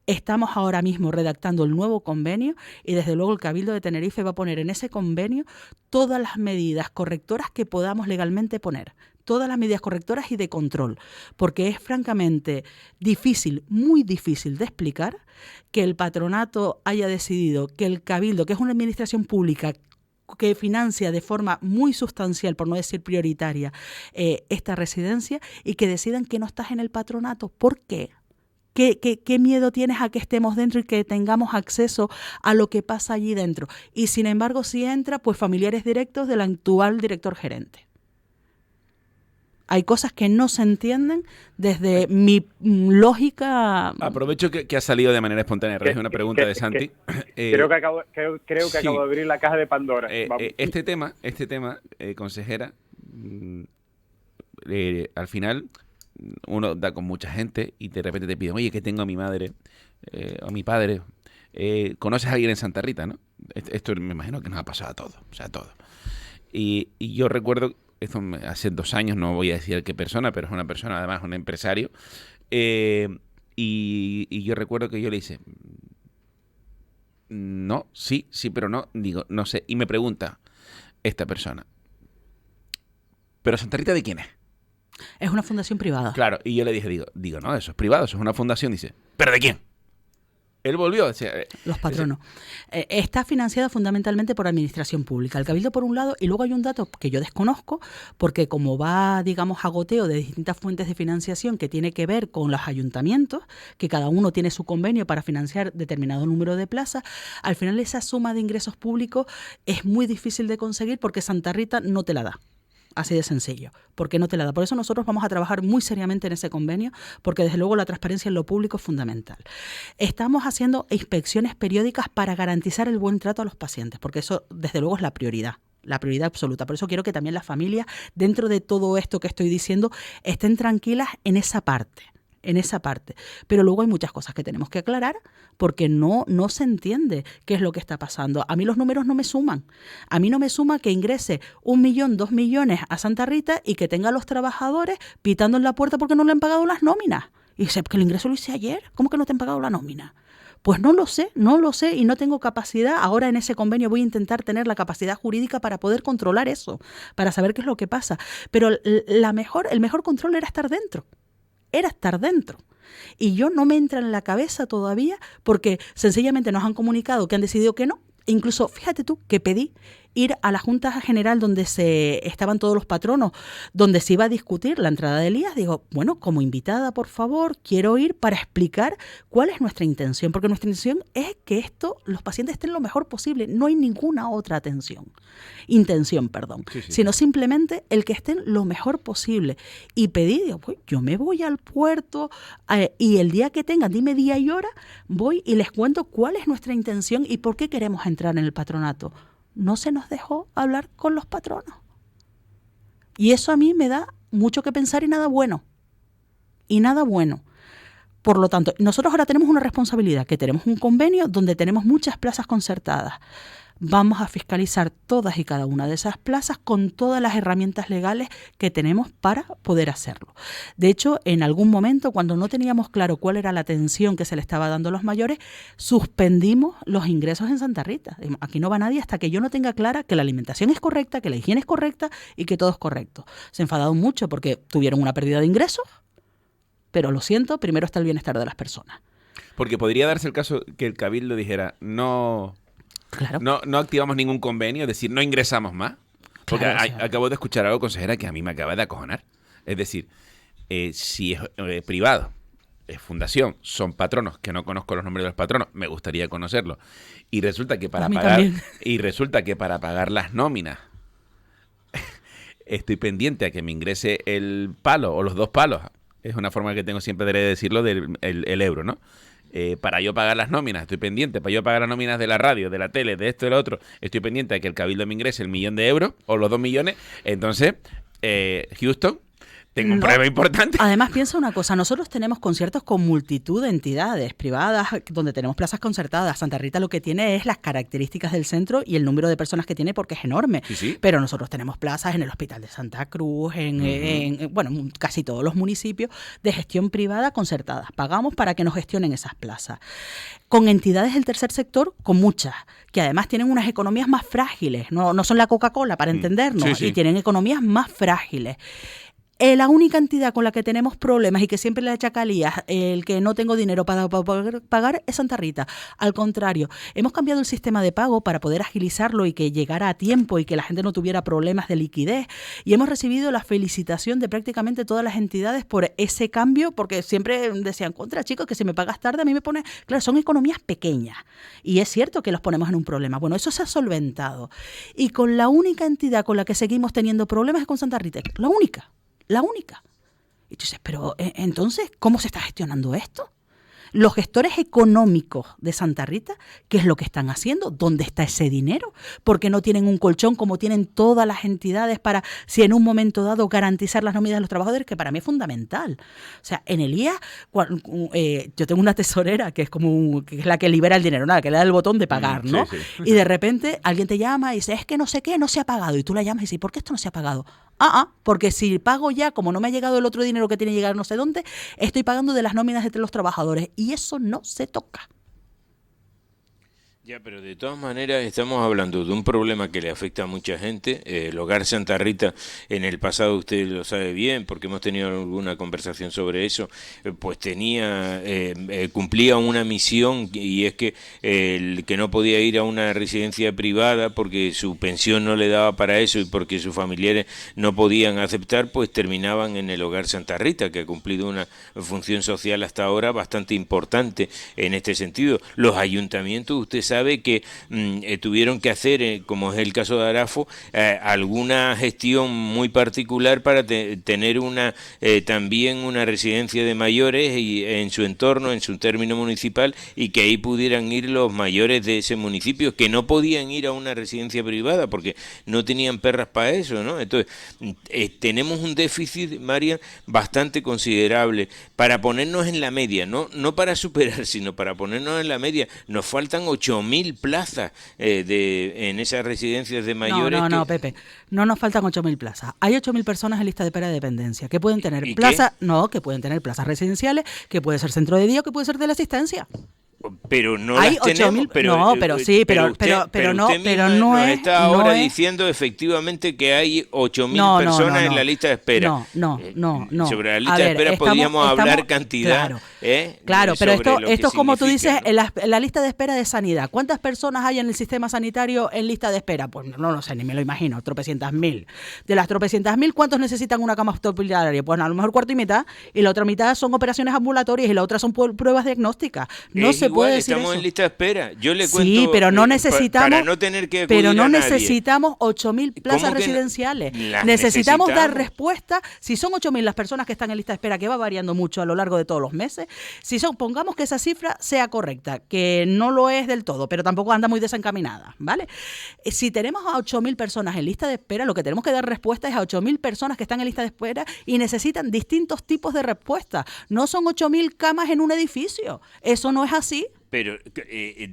Estamos ahora mismo redactando el nuevo convenio y desde luego el Cabildo de Tenerife va a poner en ese convenio todas las medidas correctoras que podamos legalmente poner. Todas las medidas correctoras y de control, porque es francamente difícil, muy difícil de explicar que el patronato haya decidido que el Cabildo, que es una administración pública que financia de forma muy sustancial, por no decir prioritaria, esta residencia y que decidan que no estás en el patronato. ¿Por qué? ¿Qué miedo tienes a que estemos dentro y que tengamos acceso a lo que pasa allí dentro? Y sin embargo, si entra, pues familiares directos del actual director gerente. Hay cosas que no se entienden desde mi lógica. Aprovecho que ha salido de manera espontánea. Es una pregunta de Santi. Creo que acabo de abrir la caja de Pandora. Este tema, consejera, al final uno da con mucha gente y de repente te piden, oye, que tengo a mi madre o a mi padre. ¿Conoces a alguien en Santa Rita, no? Esto me imagino que nos ha pasado a todos. O sea, a todos. Y yo recuerdo... Esto hace 2 años, no voy a decir qué persona, pero es una persona, además, un empresario. Y yo recuerdo que yo le hice, no, sí, pero no, digo, no sé. Y me pregunta esta persona, ¿pero Santa Rita de quién es? Es una fundación privada. Claro, y yo le dije, digo, no, eso es privado, eso es una fundación. Dice, ¿pero de quién? Él volvió. Los patronos. Está financiada fundamentalmente por administración pública. El Cabildo por un lado, y luego hay un dato que yo desconozco, porque como va, digamos, a goteo de distintas fuentes de financiación que tiene que ver con los ayuntamientos, que cada uno tiene su convenio para financiar determinado número de plazas, al final esa suma de ingresos públicos es muy difícil de conseguir porque Santa Rita no te la da. así de sencillo. ¿Por qué no te la da? Por eso nosotros vamos a trabajar muy seriamente en ese convenio, porque desde luego la transparencia en lo público es fundamental. Estamos haciendo inspecciones periódicas para garantizar el buen trato a los pacientes, porque eso desde luego es la prioridad absoluta. Por eso quiero que también las familias, dentro de todo esto que estoy diciendo, estén tranquilas en esa parte. Pero luego hay muchas cosas que tenemos que aclarar porque no se entiende qué es lo que está pasando. A mí los números no me suman. A mí no me suma que ingrese 1 millón, 2 millones a Santa Rita y que tenga a los trabajadores pitando en la puerta porque no le han pagado las nóminas. Y dice, que el ingreso lo hice ayer. ¿Cómo que no te han pagado la nómina? Pues no lo sé y no tengo capacidad. Ahora en ese convenio voy a intentar tener la capacidad jurídica para poder controlar eso, para saber qué es lo que pasa. Pero el mejor control era estar dentro. Y yo no me entra en la cabeza todavía porque sencillamente nos han comunicado que han decidido que no. Incluso, fíjate tú, que pedí ir a la Junta General donde estaban todos los patronos, donde se iba a discutir la entrada de Elías. Digo, bueno, como invitada, por favor, quiero ir para explicar cuál es nuestra intención, porque nuestra intención es que los pacientes estén lo mejor posible. No hay ninguna otra intención, Sí. sino simplemente el que estén lo mejor posible. Y pedí, digo, pues, yo me voy al puerto y el día que tengan, dime día y hora, voy y les cuento cuál es nuestra intención y por qué queremos entrar en el patronato. No se nos dejó hablar con los patronos. Y eso a mí me da mucho que pensar y nada bueno. Por lo tanto, nosotros ahora tenemos una responsabilidad, que tenemos un convenio donde tenemos muchas plazas concertadas. Vamos a fiscalizar todas y cada una de esas plazas con todas las herramientas legales que tenemos para poder hacerlo. De hecho, en algún momento, cuando no teníamos claro cuál era la atención que se le estaba dando a los mayores, suspendimos los ingresos en Santa Rita. Aquí no va nadie hasta que yo no tenga clara que la alimentación es correcta, que la higiene es correcta y que todo es correcto. Se enfadaron mucho porque tuvieron una pérdida de ingresos, pero lo siento, primero está el bienestar de las personas. Porque podría darse el caso que el Cabildo dijera, no activamos ningún convenio, es decir, no ingresamos más. Porque acabo de escuchar algo, consejera, que a mí me acaba de acojonar. Es decir, si es privado, es fundación, son patronos, que no conozco los nombres de los patronos, me gustaría conocerlos. Y resulta que para pagar las nóminas estoy pendiente a que me ingrese el palo o los 2 palos. Es una forma que tengo siempre de decirlo del el euro, ¿no? Para yo pagar las nóminas, estoy pendiente. Para yo pagar las nóminas de la radio, de la tele, de esto y de lo otro, estoy pendiente de que el Cabildo me ingrese el 1 millón de euros o los 2 millones. Entonces, Houston, tengo un problema importante. Además, piensa una cosa, nosotros tenemos conciertos con multitud de entidades privadas donde tenemos plazas concertadas. Santa Rita lo que tiene es las características del centro y el número de personas que tiene porque es enorme. Sí. Pero nosotros tenemos plazas en el Hospital de Santa Cruz, en casi todos los municipios de gestión privada concertadas. Pagamos para que nos gestionen esas plazas. Con entidades del tercer sector, con muchas, que además tienen unas economías más frágiles. No son la Coca-Cola, para entendernos, y tienen economías más frágiles. La única entidad con la que tenemos problemas y que siempre le echa calías el que no tengo dinero para poder pagar es Santa Rita. Al contrario, hemos cambiado el sistema de pago para poder agilizarlo y que llegara a tiempo y que la gente no tuviera problemas de liquidez. Y hemos recibido la felicitación de prácticamente todas las entidades por ese cambio, porque siempre decían, contra chicos, que si me pagas tarde a mí me pone... Claro, son economías pequeñas y es cierto que los ponemos en un problema. Bueno, eso se ha solventado. Y con la única entidad con la que seguimos teniendo problemas es con Santa Rita. La única. Y tú dices, pero entonces, ¿cómo se está gestionando esto? Los gestores económicos de Santa Rita, ¿qué es lo que están haciendo? ¿Dónde está ese dinero? Porque no tienen un colchón como tienen todas las entidades para, si en un momento dado, garantizar las nóminas de los trabajadores, que para mí es fundamental. O sea, en el IA, yo tengo una tesorera que es la que libera el dinero, que le da el botón de pagar, ¿no? Sí. Y de repente alguien te llama y dice, es que no sé qué, no se ha pagado. Y tú la llamas y dices, ¿por qué esto no se ha pagado? Porque si pago ya, como no me ha llegado el otro dinero que tiene que llegar no sé dónde, estoy pagando de las nóminas de los trabajadores y eso no se toca. Ya, pero de todas maneras estamos hablando de un problema que le afecta a mucha gente. El Hogar Santa Rita, en el pasado, usted lo sabe bien, porque hemos tenido alguna conversación sobre eso, pues cumplía una misión, y es que el que no podía ir a una residencia privada porque su pensión no le daba para eso y porque sus familiares no podían aceptar, pues terminaban en el Hogar Santa Rita, que ha cumplido una función social hasta ahora bastante importante en este sentido. Los ayuntamientos, usted sabe sabe que tuvieron que hacer, como es el caso de Arafo, alguna gestión muy particular para tener también una residencia de mayores y en su entorno, en su término municipal, y que ahí pudieran ir los mayores de ese municipio, que no podían ir a una residencia privada porque no tenían perras para eso, ¿no? Entonces, tenemos un déficit, Marian, bastante considerable para ponernos en la media, no para superar, sino para ponernos en la media. Nos faltan 8.000 plazas en esas residencias de mayores. No, Pepe, no nos faltan 8.000 plazas. Hay 8.000 personas en lista de espera de dependencia que pueden tener plazas, que pueden tener plazas residenciales, que puede ser centro de día, que puede ser de la asistencia. Pero no hay las tenemos, pero no nos es, está ahora no diciendo efectivamente que hay 8.000 personas en la lista de espera. No. Sobre la lista de espera podríamos hablar cantidad. Claro, pero esto es como tú dices, ¿no? en la lista de espera de sanidad. ¿Cuántas personas hay en el sistema sanitario en lista de espera? Pues no lo sé, ni me lo imagino, tropecientas mil. De las tropecientas mil, ¿cuántos necesitan una cama hospitalaria? Pues a lo mejor cuarto y mitad, y la otra mitad son operaciones ambulatorias y la otra son pruebas diagnósticas. No se puede decir estamos eso. En lista de espera. Yo le cuento, sí, pero no necesitamos, para no tener que acudir a nadie. Necesitamos 8.000 plazas residenciales. Necesitamos dar respuesta. Si son 8.000 las personas que están en lista de espera, que va variando mucho a lo largo de todos los meses, pongamos que esa cifra sea correcta, que no lo es del todo, pero tampoco anda muy desencaminada, ¿vale? Si tenemos a 8.000 personas en lista de espera, lo que tenemos que dar respuesta es a 8.000 personas que están en lista de espera y necesitan distintos tipos de respuesta. No son 8.000 camas en un edificio. Eso no es así. Pero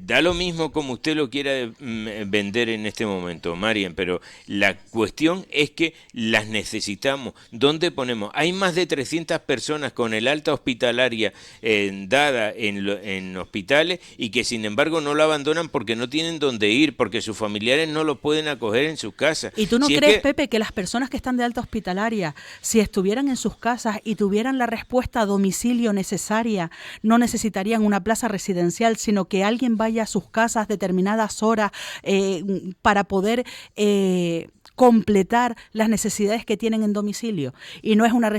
da lo mismo como usted lo quiera vender en este momento, Marian, pero la cuestión es que las necesitamos. ¿Dónde ponemos? Hay más de 300 personas con el alta hospitalaria dada en hospitales y que sin embargo no la abandonan porque no tienen dónde ir, porque sus familiares no lo pueden acoger en sus casas. ¿Y tú no crees, Pepe, que las personas que están de alta hospitalaria, si estuvieran en sus casas y tuvieran la respuesta a domicilio necesaria, no necesitarían una plaza residencial, sino que alguien vaya a sus casas determinadas horas para poder completar las necesidades que tienen en domicilio? Y no es una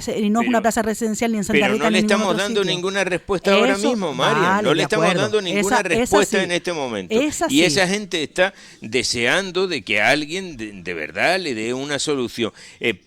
plaza residencial ni en Santa Rita. Pero no le estamos dando ninguna respuesta ahora mismo, Marian. No le estamos dando ninguna respuesta en este momento. Y esa gente está deseando de que alguien de verdad le dé una solución.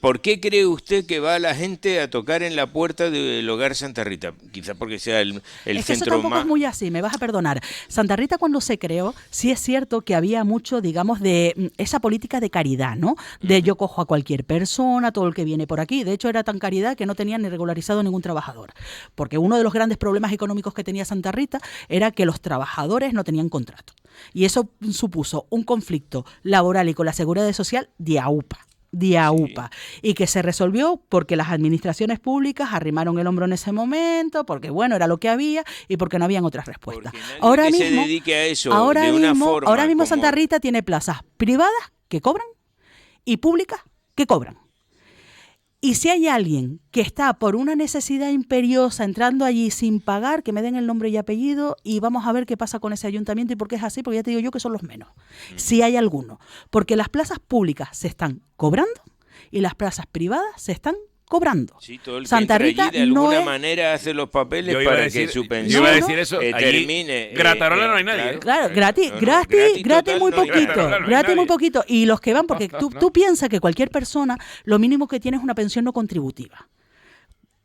¿Por qué cree usted que va la gente a tocar en la puerta del Hogar Santa Rita? Quizás porque sea el centro eso tampoco más... es muy así, me vas a perdonar. Santa Rita, cuando se creó, sí es cierto que había mucho, digamos, de esa política de caridad, ¿no? De yo cojo a cualquier persona, todo el que viene por aquí. De hecho, era tan caridad que no tenían ni regularizado ningún trabajador. Porque uno de los grandes problemas económicos que tenía Santa Rita era que los trabajadores no tenían contrato. Y eso supuso un conflicto laboral y con la seguridad social de AUPA. Y que se resolvió porque las administraciones públicas arrimaron el hombro en ese momento, porque bueno, era lo que había y porque no habían otras respuestas. Ahora mismo, se dedique a eso de una forma ahora mismo como... Santa Rita tiene plazas privadas que cobran y públicas que cobran. Y si hay alguien que está por una necesidad imperiosa entrando allí sin pagar, que me den el nombre y apellido y vamos a ver qué pasa con ese ayuntamiento y por qué es así, porque ya te digo yo que son los menos. Si hay alguno. Porque las plazas públicas se están cobrando y las plazas privadas se están cobrando. Sí, todo el que Santa Rita Rita de alguna no es... manera hace los papeles Yo iba para a decir, que su yo pensión iba a decir eso, termine. Gratarola no hay nadie. Claro, gratis total, muy no hay poquito, nadie. gratis muy poquito. Y los que van, porque tú piensas que cualquier persona, lo mínimo que tiene es una pensión no contributiva.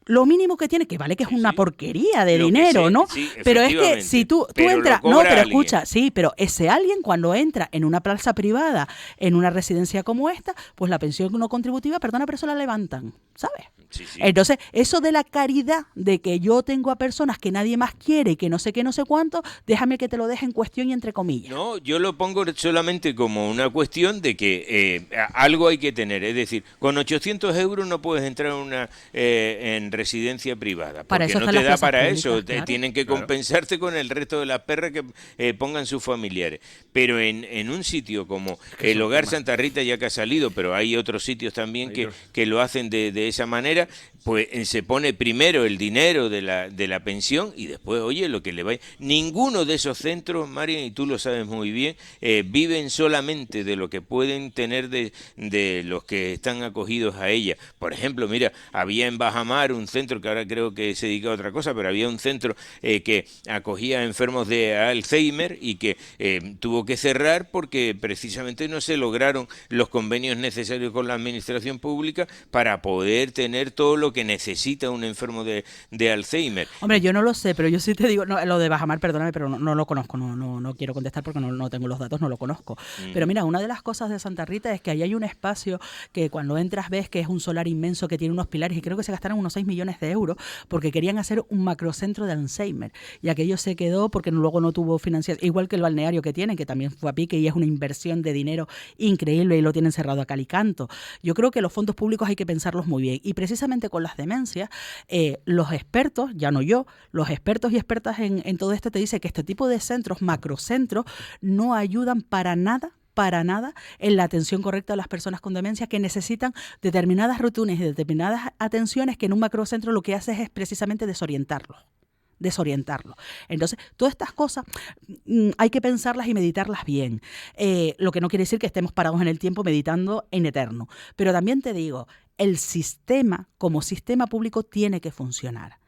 Lo mínimo que tiene, que vale que es una porquería de dinero, ¿no? Sí, pero es que si tú entras, no, pero alguien. escucha, sí, pero ese alguien cuando entra en una plaza privada, en una residencia como esta, pues la pensión no contributiva, perdona, pero eso la levantan, ¿sabes? Sí, sí. Entonces, eso de la caridad, de que yo tengo a personas que nadie más quiere y que no sé qué, no sé cuánto, déjame que te lo deje en cuestión y entre comillas. No, yo lo pongo solamente como una cuestión de que algo hay que tener. Es decir, con 800 euros no puedes entrar en residencia privada. Para Porque eso no están te las da plazas para públicas, eso. claro. Tienen que compensarte con el resto de las perras que pongan sus familiares. Pero en un sitio como el Hogar Santa Rita, ya que ha salido, pero hay otros sitios también que lo hacen de esa manera, pues se pone primero el dinero de la pensión y después, oye, lo que le vaya. Ninguno de esos centros, Marian, y tú lo sabes muy bien, viven solamente de lo que pueden tener de los que están acogidos a ella. Por ejemplo, mira, había en Bajamar un un centro que ahora creo que se dedica a otra cosa, pero había un centro que acogía a enfermos de Alzheimer y que tuvo que cerrar porque precisamente no se lograron los convenios necesarios con la administración pública para poder tener todo lo que necesita un enfermo de Alzheimer. Hombre, yo no lo sé, pero yo sí te digo, no, lo de Bajamar, perdóname, pero no lo conozco, no quiero contestar porque no tengo los datos, no lo conozco. Pero mira, una de las cosas de Santa Rita es que ahí hay un espacio que cuando entras ves que es un solar inmenso que tiene unos pilares y creo que se gastaron unos 6 millones de euros porque querían hacer un macrocentro de Alzheimer y aquello se quedó porque luego no tuvo financiación, igual que el balneario que tienen, que también fue a pique y es una inversión de dinero increíble y lo tienen cerrado a cal y canto. Yo creo que los fondos públicos hay que pensarlos muy bien y precisamente con las demencias, los expertos, ya no yo, los expertos y expertas en todo esto te dicen que este tipo de centros, macrocentros, no ayudan para nada en la atención correcta de las personas con demencia que necesitan determinadas rutinas y determinadas atenciones que en un macrocentro lo que hace es precisamente desorientarlos. Entonces, todas estas cosas hay que pensarlas y meditarlas bien. Lo que no quiere decir que estemos parados en el tiempo meditando en eterno. Pero también te digo, el sistema como sistema público tiene que funcionar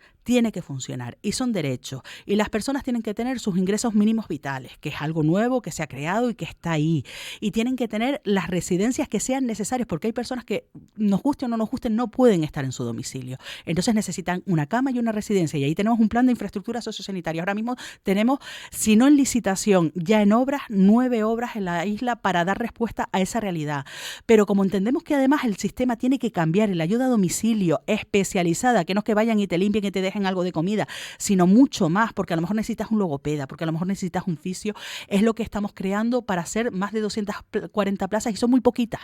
y son derechos y las personas tienen que tener sus ingresos mínimos vitales, que es algo nuevo que se ha creado y que está ahí, y tienen que tener las residencias que sean necesarias porque hay personas que nos guste o no nos guste no pueden estar en su domicilio, entonces necesitan una cama y una residencia y ahí tenemos un plan de infraestructura sociosanitaria. Ahora mismo tenemos, si no en licitación, ya en obras, 9 obras en la isla para dar respuesta a esa realidad, pero como entendemos que además el sistema tiene que cambiar en la ayuda a domicilio especializada, que no es que vayan y te limpien y te dejen algo de comida, sino mucho más, porque a lo mejor necesitas un logopeda, porque a lo mejor necesitas un fisio, es lo que estamos creando para hacer más de 240 plazas y son muy poquitas,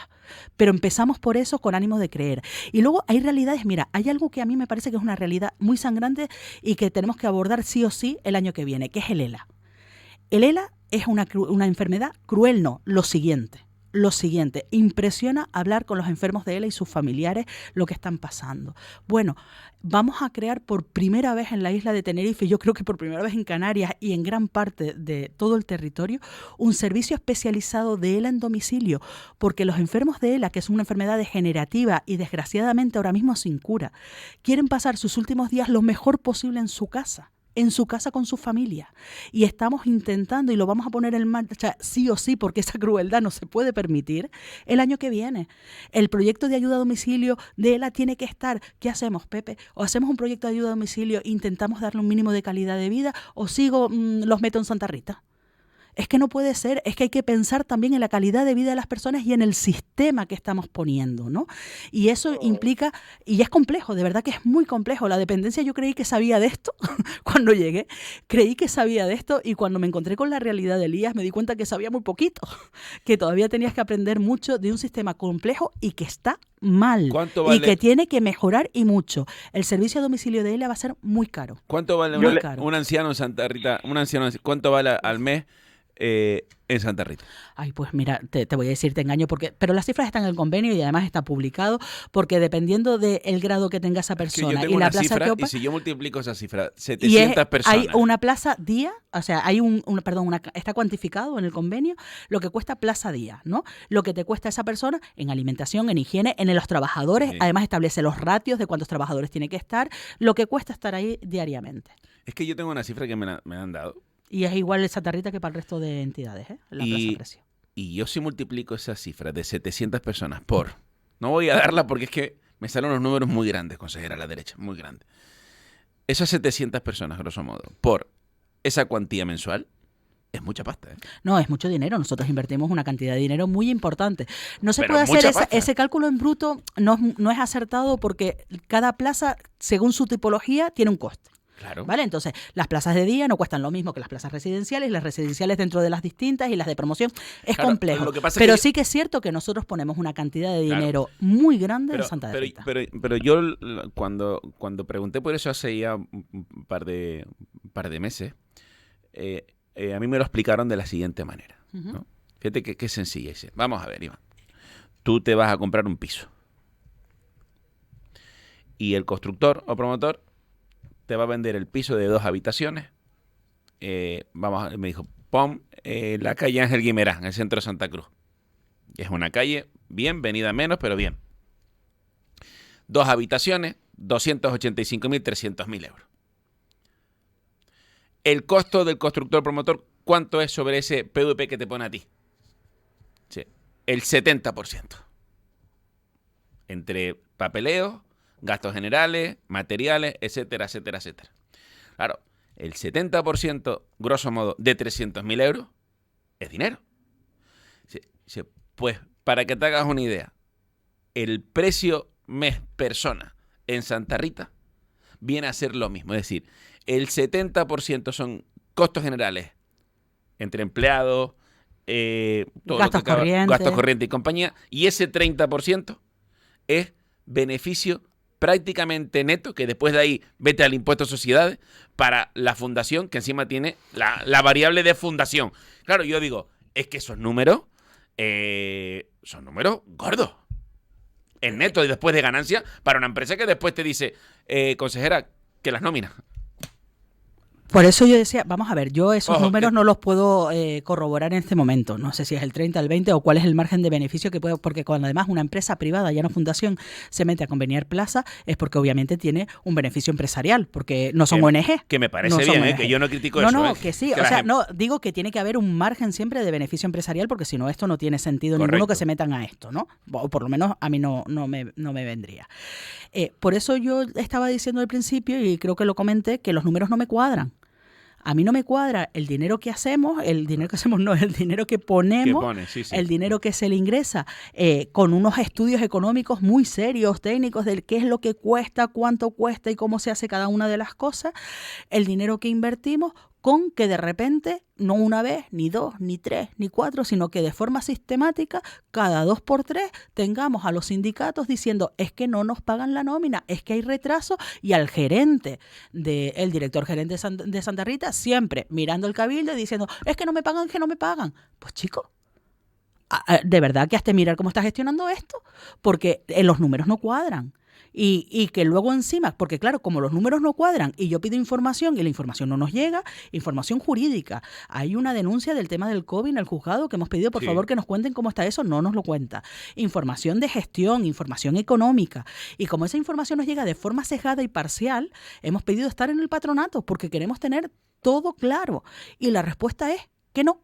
pero empezamos por eso con ánimo de creer. Y luego hay realidades, mira, hay algo que a mí me parece que es una realidad muy sangrante y que tenemos que abordar sí o sí el año que viene, que es el ELA. El ELA es una enfermedad cruel, no, lo siguiente, impresiona hablar con los enfermos de ELA y sus familiares lo que están pasando. Bueno, vamos a crear por primera vez en la isla de Tenerife, yo creo que por primera vez en Canarias y en gran parte de todo el territorio, un servicio especializado de ELA en domicilio, porque los enfermos de ELA, que es una enfermedad degenerativa y desgraciadamente ahora mismo sin cura, quieren pasar sus últimos días lo mejor posible en su casa con su familia. Y estamos intentando, y lo vamos a poner en marcha sí o sí, porque esa crueldad no se puede permitir, el año que viene. El proyecto de ayuda a domicilio de ELA tiene que estar. ¿Qué hacemos, Pepe? ¿O hacemos un proyecto de ayuda a domicilio e intentamos darle un mínimo de calidad de vida? ¿O los meto en Santa Rita? Es que no puede ser, es que hay que pensar también en la calidad de vida de las personas y en el sistema que estamos poniendo, ¿no? Y eso implica, y es complejo, de verdad que es muy complejo. La dependencia yo creí que sabía de esto cuando llegué, creí que sabía de esto y cuando me encontré con la realidad de Elías me di cuenta que sabía muy poquito, que todavía tenías que aprender mucho de un sistema complejo y que está mal. ¿Cuánto vale? Y que tiene que mejorar y mucho. El servicio a domicilio de ELA va a ser muy caro. ¿Cuánto vale un anciano en Santa Rita? ¿Cuánto vale al mes? En Santa Rita. Ay, pues mira, te voy a decir, te engaño, pero las cifras están en el convenio y además está publicado, porque dependiendo del grado que tenga esa persona es que yo tengo y la una plaza cifra, que ocupa, y si yo multiplico esa cifra, 700 personas. Hay una plaza día, o sea, está cuantificado en el convenio lo que cuesta plaza día, ¿no? Lo que te cuesta esa persona en alimentación, en higiene, en los trabajadores, sí. Además establece los ratios de cuántos trabajadores tiene que estar, lo que cuesta estar ahí diariamente. Es que yo tengo una cifra que me han dado. Y es igual en Santa Rita que para el resto de entidades, la plaza precio. Y yo si multiplico esa cifra de 700 personas por... No voy a darla porque es que me salen unos números muy grandes, consejera, a la derecha, muy grandes. Esas 700 personas, grosso modo, por esa cuantía mensual, es mucha pasta, ¿eh? No, es mucho dinero. Nosotros invertimos una cantidad de dinero muy importante. No se puede hacer ese cálculo en bruto, no es acertado porque cada plaza, según su tipología, tiene un coste. Claro. ¿Vale? Entonces, las plazas de día no cuestan lo mismo que las plazas residenciales, las residenciales dentro de las distintas y las de promoción. Es complejo. Pero sí que es cierto que nosotros ponemos una cantidad de dinero muy grande en Santa Rita. Pero yo cuando pregunté por eso hace ya un par de meses, a mí me lo explicaron de la siguiente manera, ¿no? Fíjate que es sencilla. Dice, vamos a ver, Iván. Tú te vas a comprar un piso. Y el constructor o promotor te va a vender el piso de 2 habitaciones. Me dijo, pon la calle Ángel Guimerá, en el centro de Santa Cruz. Es una calle bien, venida menos, pero bien. 2 habitaciones, 285.000, 300.000 euros. El costo del constructor promotor, ¿cuánto es sobre ese PVP que te pone a ti? Sí, el 70%. Entre papeleo, gastos generales, materiales, etcétera, etcétera, etcétera. Claro, el 70%, grosso modo, de 300.000 euros es dinero. Sí, pues, para que te hagas una idea, el precio mes persona en Santa Rita viene a ser lo mismo. Es decir, el 70% son costos generales entre empleados, todo gastos corrientes, gastos corrientes y compañía, y ese 30% es beneficio prácticamente neto, que después de ahí vete al impuesto a sociedades para la fundación, que encima tiene la variable de fundación. Claro, yo digo, es que esos números son números gordos. En neto y después de ganancia para una empresa que después te dice, consejera, que las nóminas. Por eso yo decía, vamos a ver, yo esos Ojo, números no los puedo corroborar en este momento. No sé si es el 30, el 20 o cuál es el margen de beneficio que puedo, porque cuando además una empresa privada, ya no fundación, se mete a conveniar plaza, es porque obviamente tiene un beneficio empresarial, porque no son ONG. Que me parece no bien, que yo no critico eso. No, que sí, o sea, no, digo que tiene que haber un margen siempre de beneficio empresarial, porque si no, esto no tiene sentido ninguno que se metan a esto, ¿no? O por lo menos a mí no me vendría. Por eso yo estaba diciendo al principio, y creo que lo comenté, que los números no me cuadran. A mí no me cuadra el dinero que hacemos, el dinero que ponemos, sí. el dinero que se le ingresa, con unos estudios económicos muy serios, técnicos, del qué es lo que cuesta, cuánto cuesta y cómo se hace cada una de las cosas, el dinero que invertimos, con que de repente, no una vez, ni dos, ni tres, ni cuatro, sino que de forma sistemática, cada 2 por 3, tengamos a los sindicatos diciendo, es que no nos pagan la nómina, es que hay retraso, y al gerente, el director gerente de Santa Rita, siempre mirando el cabildo y diciendo, es que no me pagan, que no me pagan. Pues chico, de verdad que has de mirar cómo estás gestionando esto, porque los números no cuadran. Y que luego encima, porque claro, como los números no cuadran y yo pido información y la información no nos llega, información jurídica. Hay una denuncia del tema del COVID en el juzgado que hemos pedido, por favor, que nos cuenten cómo está eso, no nos lo cuenta. Información de gestión, información económica. Y como esa información nos llega de forma sesgada y parcial, hemos pedido estar en el patronato porque queremos tener todo claro. Y la respuesta es que no.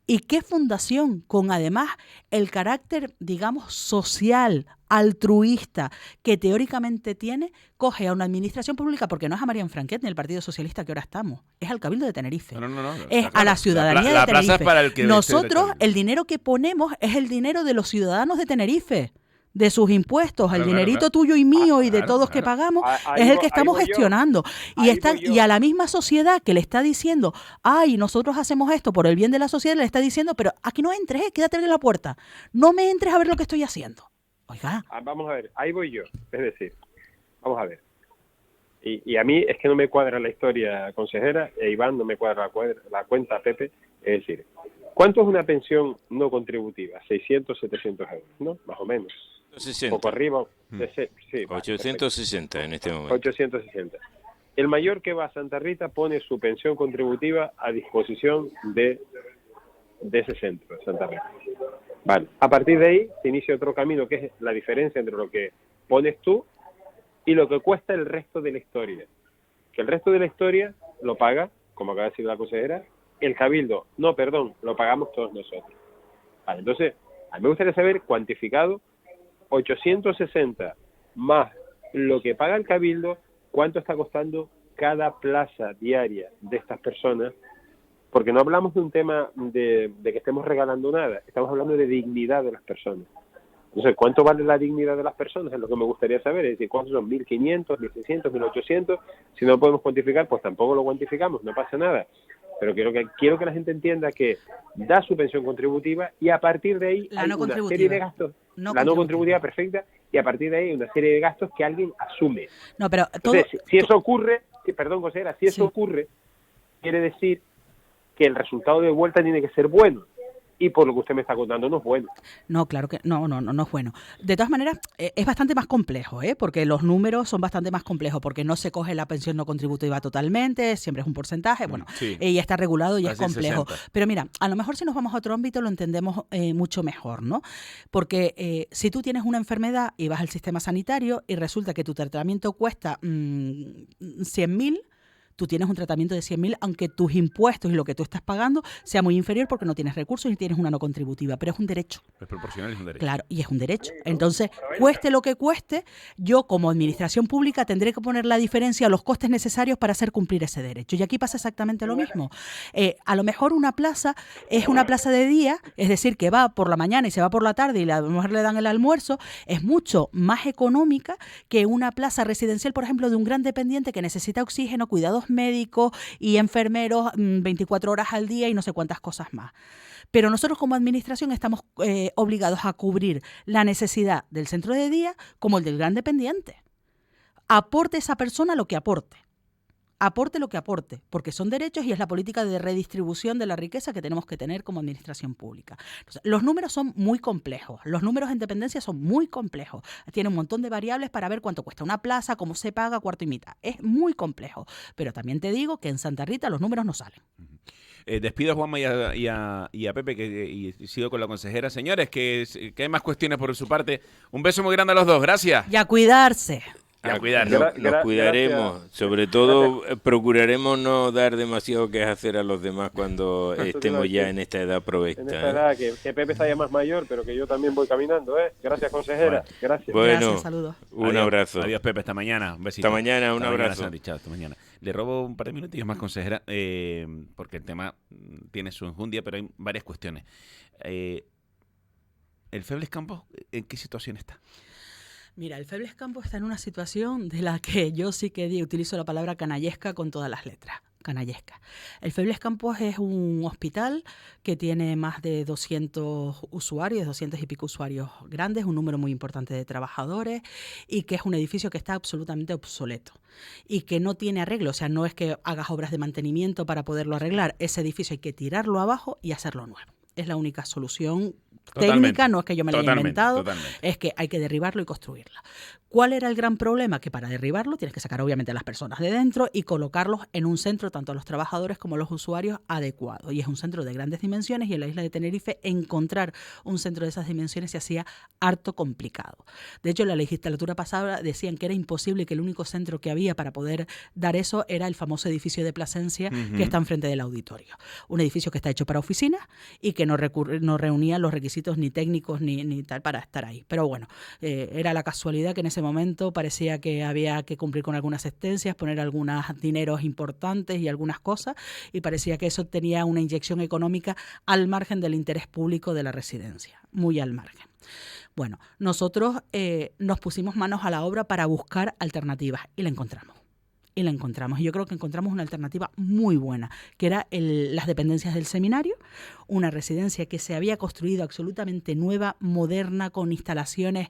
¿Y qué fundación, con además el carácter, digamos, social, altruista, que teóricamente tiene, coge a una administración pública, porque no es a Marian Franquet ni el Partido Socialista que ahora estamos, es al Cabildo de Tenerife, es a la ciudadanía de Tenerife. Es para el que nosotros, el dinero que ponemos es el dinero de los ciudadanos de Tenerife, de sus impuestos, el dinerito tuyo y mío y de todos que pagamos, es el que estamos gestionando. Y a la misma sociedad que le está diciendo, ay, nosotros hacemos esto por el bien de la sociedad, le está diciendo, pero aquí no entres, quédate en la puerta, no me entres a ver lo que estoy haciendo. Oiga. Vamos a ver, ahí voy yo, es decir, vamos a ver. Y a mí es que no me cuadra la historia, consejera, e Iván no me cuadra la cuenta, Pepe, es decir, ¿cuánto es una pensión no contributiva? 600, 700 euros, ¿no? Más o menos. 60. Poco arriba. Sí, 860 en este momento. 860. El mayor que va a Santa Rita pone su pensión contributiva a disposición de ese centro, de Santa Rita. Vale. A partir de ahí se inicia otro camino, que es la diferencia entre lo que pones tú y lo que cuesta el resto de la historia. Que el resto de la historia lo paga, como acaba de decir la consejera, el Cabildo. No, perdón, lo pagamos todos nosotros. Vale, entonces, a mí me gustaría saber cuantificado 860 más lo que paga el Cabildo, cuánto está costando cada plaza diaria de estas personas, porque no hablamos de un tema de que estemos regalando nada, estamos hablando de dignidad de las personas. Entonces, ¿cuánto vale la dignidad de las personas? Es lo que me gustaría saber, es decir, ¿cuántos son? 1.500, 1.600, 1.800, si no lo podemos cuantificar, pues tampoco lo cuantificamos, no pasa nada. Pero quiero que la gente entienda que da su pensión contributiva y a partir de ahí hay una serie de gastos, la no contributiva perfecta, y a partir de ahí hay una serie de gastos que alguien asume. No, pero entonces, si eso ocurre, perdón, consejera, si eso ocurre, quiere decir que el resultado de vuelta tiene que ser bueno. y por lo que usted me está contando no es bueno. No, claro que no es bueno. De todas maneras, es bastante más complejo, porque los números son bastante más complejos, porque no se coge la pensión no contributiva totalmente, siempre es un porcentaje, bueno, Sí. y está regulado y es Casi complejo. 60. Pero mira, a lo mejor si nos vamos a otro ámbito lo entendemos mucho mejor, ¿no? Porque si tú tienes una enfermedad y vas al sistema sanitario y resulta que tu tratamiento cuesta 100.000, tú tienes un tratamiento de 100.000, aunque tus impuestos y lo que tú estás pagando sea muy inferior porque no tienes recursos y tienes una no contributiva, pero es un derecho. Es proporcional, es un derecho. Claro, y es un derecho. Entonces, cueste lo que cueste, yo como administración pública tendré que poner la diferencia a los costes necesarios para hacer cumplir ese derecho. Y aquí pasa exactamente lo mismo. A lo mejor una plaza es una plaza de día, es decir, que va por la mañana y se va por la tarde y a lo mejor le dan el almuerzo, es mucho más económica que una plaza residencial, por ejemplo, de un gran dependiente que necesita oxígeno, cuidados médicos y enfermeros 24 horas al día y no sé cuántas cosas más. Pero nosotros como administración estamos obligados a cubrir la necesidad del centro de día como el del gran dependiente. Aporte esa persona lo que aporte. Aporte lo que aporte, porque son derechos y es la política de redistribución de la riqueza que tenemos que tener como administración pública. Entonces, los números son muy complejos, los números en dependencia son muy complejos. Tiene un montón de variables para ver cuánto cuesta una plaza, cómo se paga, cuarto y mitad. Es muy complejo, pero también te digo que en Santa Rita los números no salen. Despido a Juanma y a Pepe y sigo con la consejera. Señores, que hay más cuestiones por su parte. Un beso muy grande a los dos. Gracias. Y a cuidarse. A cuidar. Nos cuidaremos, sobre todo procuraremos no dar demasiado que hacer a los demás cuando estemos ya en esta edad provecta. En esta edad, que Pepe está ya más mayor, pero que yo también voy caminando, ¿eh? Gracias, consejera. Bueno. Gracias. Bueno, Gracias, saludos. Un Adiós. abrazo. Adiós, Pepe. Hasta mañana. Un besito. Hasta mañana, un Hasta mañana, abrazo. Santi. Chao, hasta mañana. Le robo un par de minutillos más, consejera, porque el tema tiene su enjundia, pero hay varias cuestiones. ¿El Febles Campos en qué situación está? Mira, el Febles Campos está en una situación de la que yo sí que utilizo la palabra canallesca con todas las letras. Canallesca. El Febles Campos es un hospital que tiene más de 200 usuarios, 200 y pico usuarios grandes, un número muy importante de trabajadores y que es un edificio que está absolutamente obsoleto y que no tiene arreglo. O sea, no es que hagas obras de mantenimiento para poderlo arreglar. Ese edificio hay que tirarlo abajo y hacerlo nuevo. Es la única solución técnica, no es que yo me la haya inventado, es que hay que derribarlo y construirla. ¿Cuál era el gran problema? Que para derribarlo tienes que sacar obviamente a las personas de dentro y colocarlos en un centro, tanto a los trabajadores como a los usuarios, adecuado. Y es un centro de grandes dimensiones y en la isla de Tenerife encontrar un centro de esas dimensiones se hacía harto complicado. De hecho, en la legislatura pasada decían que era imposible, que el único centro que había para poder dar eso era el famoso edificio de Plasencia que está enfrente del auditorio. Un edificio que está hecho para oficinas y que no reunía los requisitos ni técnicos ni tal para estar ahí. Pero bueno, era la casualidad que en ese momento parecía que había que cumplir con algunas sentencias, poner algunos dineros importantes y algunas cosas, y parecía que eso tenía una inyección económica al margen del interés público de la residencia, muy al margen. Bueno, nosotros nos pusimos manos a la obra para buscar alternativas y la encontramos. Y la encontramos. Y yo creo que encontramos una alternativa muy buena, que era las dependencias del seminario, una residencia que se había construido absolutamente nueva, moderna, con instalaciones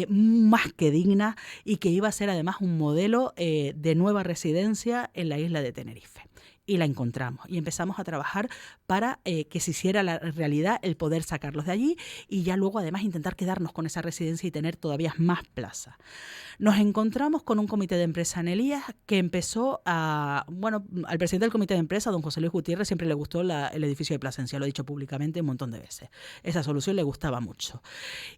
más que dignas y que iba a ser además un modelo de nueva residencia en la isla de Tenerife. Y la encontramos y empezamos a trabajar para que se hiciera la realidad el poder sacarlos de allí y ya luego además intentar quedarnos con esa residencia y tener todavía más plazas. Nos encontramos con un comité de empresa en Elías que empezó al presidente del comité de empresa, don José Luis Gutiérrez, siempre le gustó el edificio de Plasencia, lo he dicho públicamente un montón de veces. Esa solución le gustaba mucho.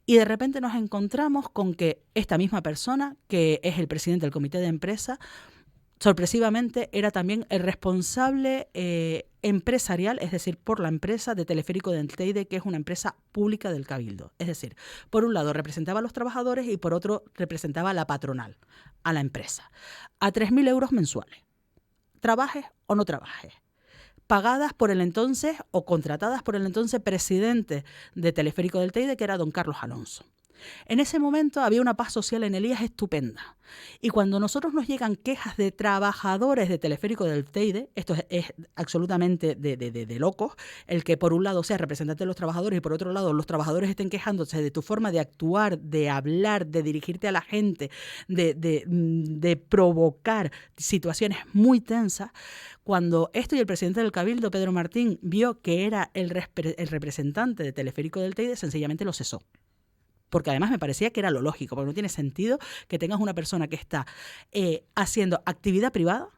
Y de repente nos encontramos con que esta misma persona, que es el presidente del comité de empresa, sorpresivamente era también el responsable empresarial, es decir, por la empresa de Teleférico del Teide, que es una empresa pública del Cabildo. Es decir, por un lado representaba a los trabajadores y por otro representaba a la patronal, a la empresa, a 3.000 euros mensuales, trabajes o no trabajes, pagadas por el entonces o contratadas por el entonces presidente de Teleférico del Teide, que era don Carlos Alonso. En ese momento había una paz social en Elías estupenda. Y cuando nosotros nos llegan quejas de trabajadores de Teleférico del Teide, esto es absolutamente de locos, el que por un lado sea representante de los trabajadores y por otro lado los trabajadores estén quejándose de tu forma de actuar, de hablar, de dirigirte a la gente, de provocar situaciones muy tensas. Cuando esto y el presidente del Cabildo, Pedro Martín, vio que era el representante de Teleférico del Teide, sencillamente lo cesó. Porque además me parecía que era lo lógico, porque no tiene sentido que tengas una persona que está haciendo actividad privada,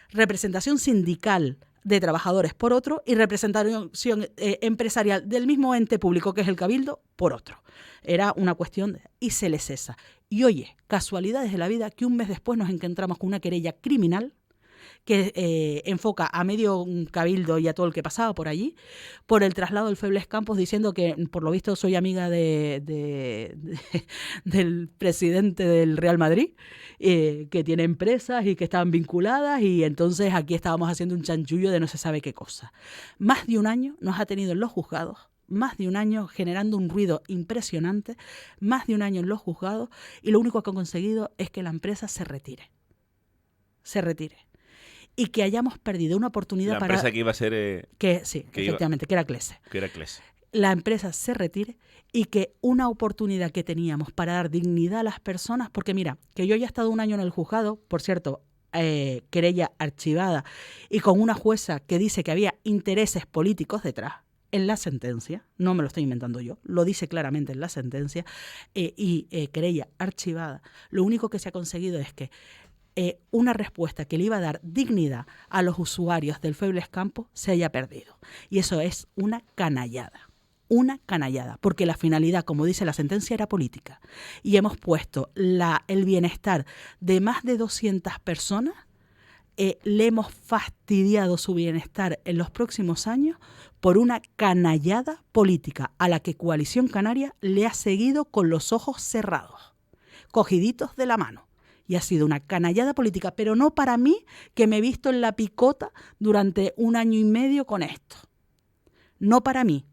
representación sindical de trabajadores por otro y representación empresarial del mismo ente público que es el Cabildo por otro. Era una cuestión y se le cesa. Y oye, casualidades de la vida que un mes después nos encontramos con una querella criminal que enfoca a medio Cabildo y a todo el que pasaba por allí, por el traslado del Febles Campos, diciendo que, por lo visto, soy amiga del presidente del Real Madrid, que tiene empresas y que estaban vinculadas, y entonces aquí estábamos haciendo un chanchullo de no se sabe qué cosa. Más de un año nos ha tenido en los juzgados, más de un año generando un ruido impresionante, más de un año en los juzgados, y lo único que ha conseguido es que la empresa se retire. Y que hayamos perdido una oportunidad para... La empresa que iba a ser... efectivamente, que era Clece. Que era Clece. La empresa se retire y que una oportunidad que teníamos para dar dignidad a las personas, porque mira, que yo ya he estado un año en el juzgado, por cierto, querella archivada, y con una jueza que dice que había intereses políticos detrás, en la sentencia, no me lo estoy inventando yo, lo dice claramente en la sentencia, querella archivada. Lo único que se ha conseguido es que una respuesta que le iba a dar dignidad a los usuarios del Febles Campos se haya perdido. Y eso es una canallada, porque la finalidad, como dice la sentencia, era política. Y hemos puesto el bienestar de más de 200 personas, le hemos fastidiado su bienestar en los próximos años por una canallada política a la que Coalición Canaria le ha seguido con los ojos cerrados, cogiditos de la mano. Y ha sido una canallada política, pero no para mí, que me he visto en la picota durante un año y medio con esto. No para mí,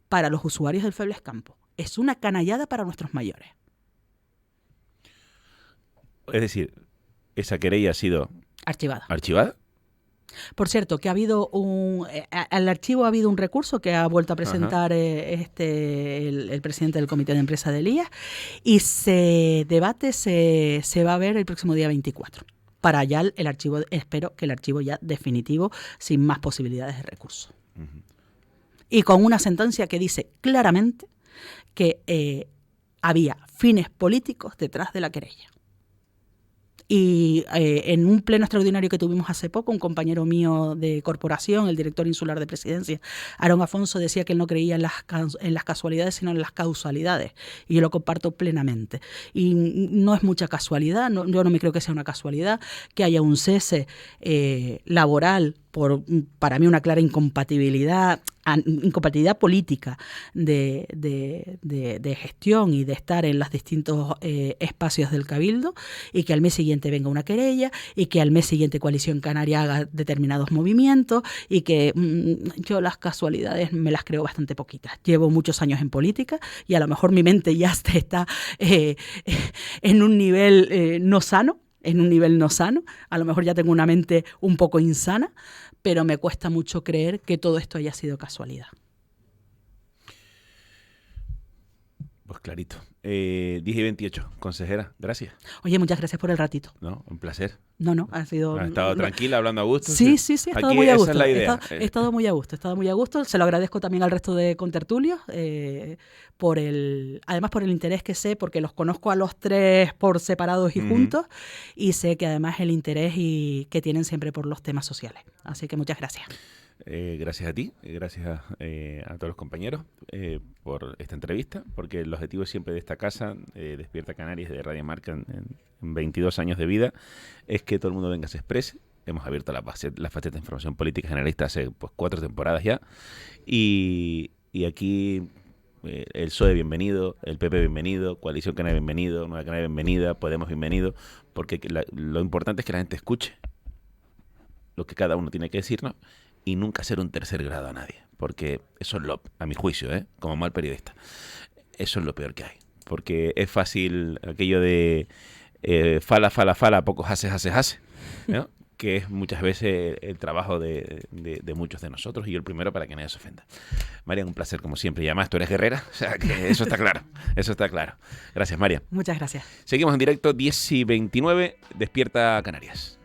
para los usuarios del Febles Campos. Es una canallada para nuestros mayores. Es decir, esa querella ha sido... ¿Archivada? Por cierto, que ha habido al archivo ha habido un recurso que ha vuelto a presentar el presidente del Comité de Empresa de Elías, y se va a ver el próximo día 24. Para ya el archivo, espero que el archivo ya definitivo, sin más posibilidades de recurso. Uh-huh. Y con una sentencia que dice claramente que había fines políticos detrás de la querella. Y en un pleno extraordinario que tuvimos hace poco, un compañero mío de corporación, el director insular de Presidencia, Aarón Afonso, decía que él no creía en las casualidades, sino en las causalidades. Y yo lo comparto plenamente. Y no es mucha casualidad, yo no me creo que sea una casualidad, que haya un cese laboral para mí una clara incompatibilidad política de gestión y de estar en los distintos espacios del Cabildo, y que al mes siguiente venga una querella, y que al mes siguiente Coalición Canaria haga determinados movimientos, y que yo las casualidades me las creo bastante poquitas. Llevo muchos años en política y a lo mejor mi mente ya está en un nivel no sano, a lo mejor ya tengo una mente un poco insana, pero me cuesta mucho creer que todo esto haya sido casualidad. Pues clarito. 10:28, consejera, gracias. Oye, muchas gracias por el ratito. No, un placer. No, ha sido... ¿Has estado tranquila, hablando a gusto? Sí, he estado muy a gusto. Esa es la idea. He estado muy a gusto. Se lo agradezco también al resto de contertulios, además por el interés que sé, porque los conozco a los tres por separados y juntos, y sé que además el interés que tienen siempre por los temas sociales. Así que muchas gracias. Gracias a ti, gracias a todos los compañeros por esta entrevista, porque el objetivo siempre de esta casa, Despierta Canarias, de Radio Marca, en 22 años de vida, es que todo el mundo venga, se exprese. Hemos abierto la faceta de información política generalista hace 4 temporadas ya, y aquí el PSOE bienvenido, el PP bienvenido, Coalición Canaria bienvenido, Nueva Canaria bienvenida, Podemos bienvenido, porque lo importante es que la gente escuche lo que cada uno tiene que decirnos, y nunca hacer un tercer grado a nadie, porque eso es a mi juicio, como mal periodista, eso es lo peor que hay, porque es fácil aquello de fala, pocos hace, ¿no? Que es muchas veces el trabajo de muchos de nosotros, y yo el primero, para que nadie se ofenda. Marian, un placer como siempre, y además tú eres guerrera, o sea que eso está claro, eso está claro. Gracias, Marian. Muchas gracias. Seguimos en directo, 10:29, Despierta Canarias.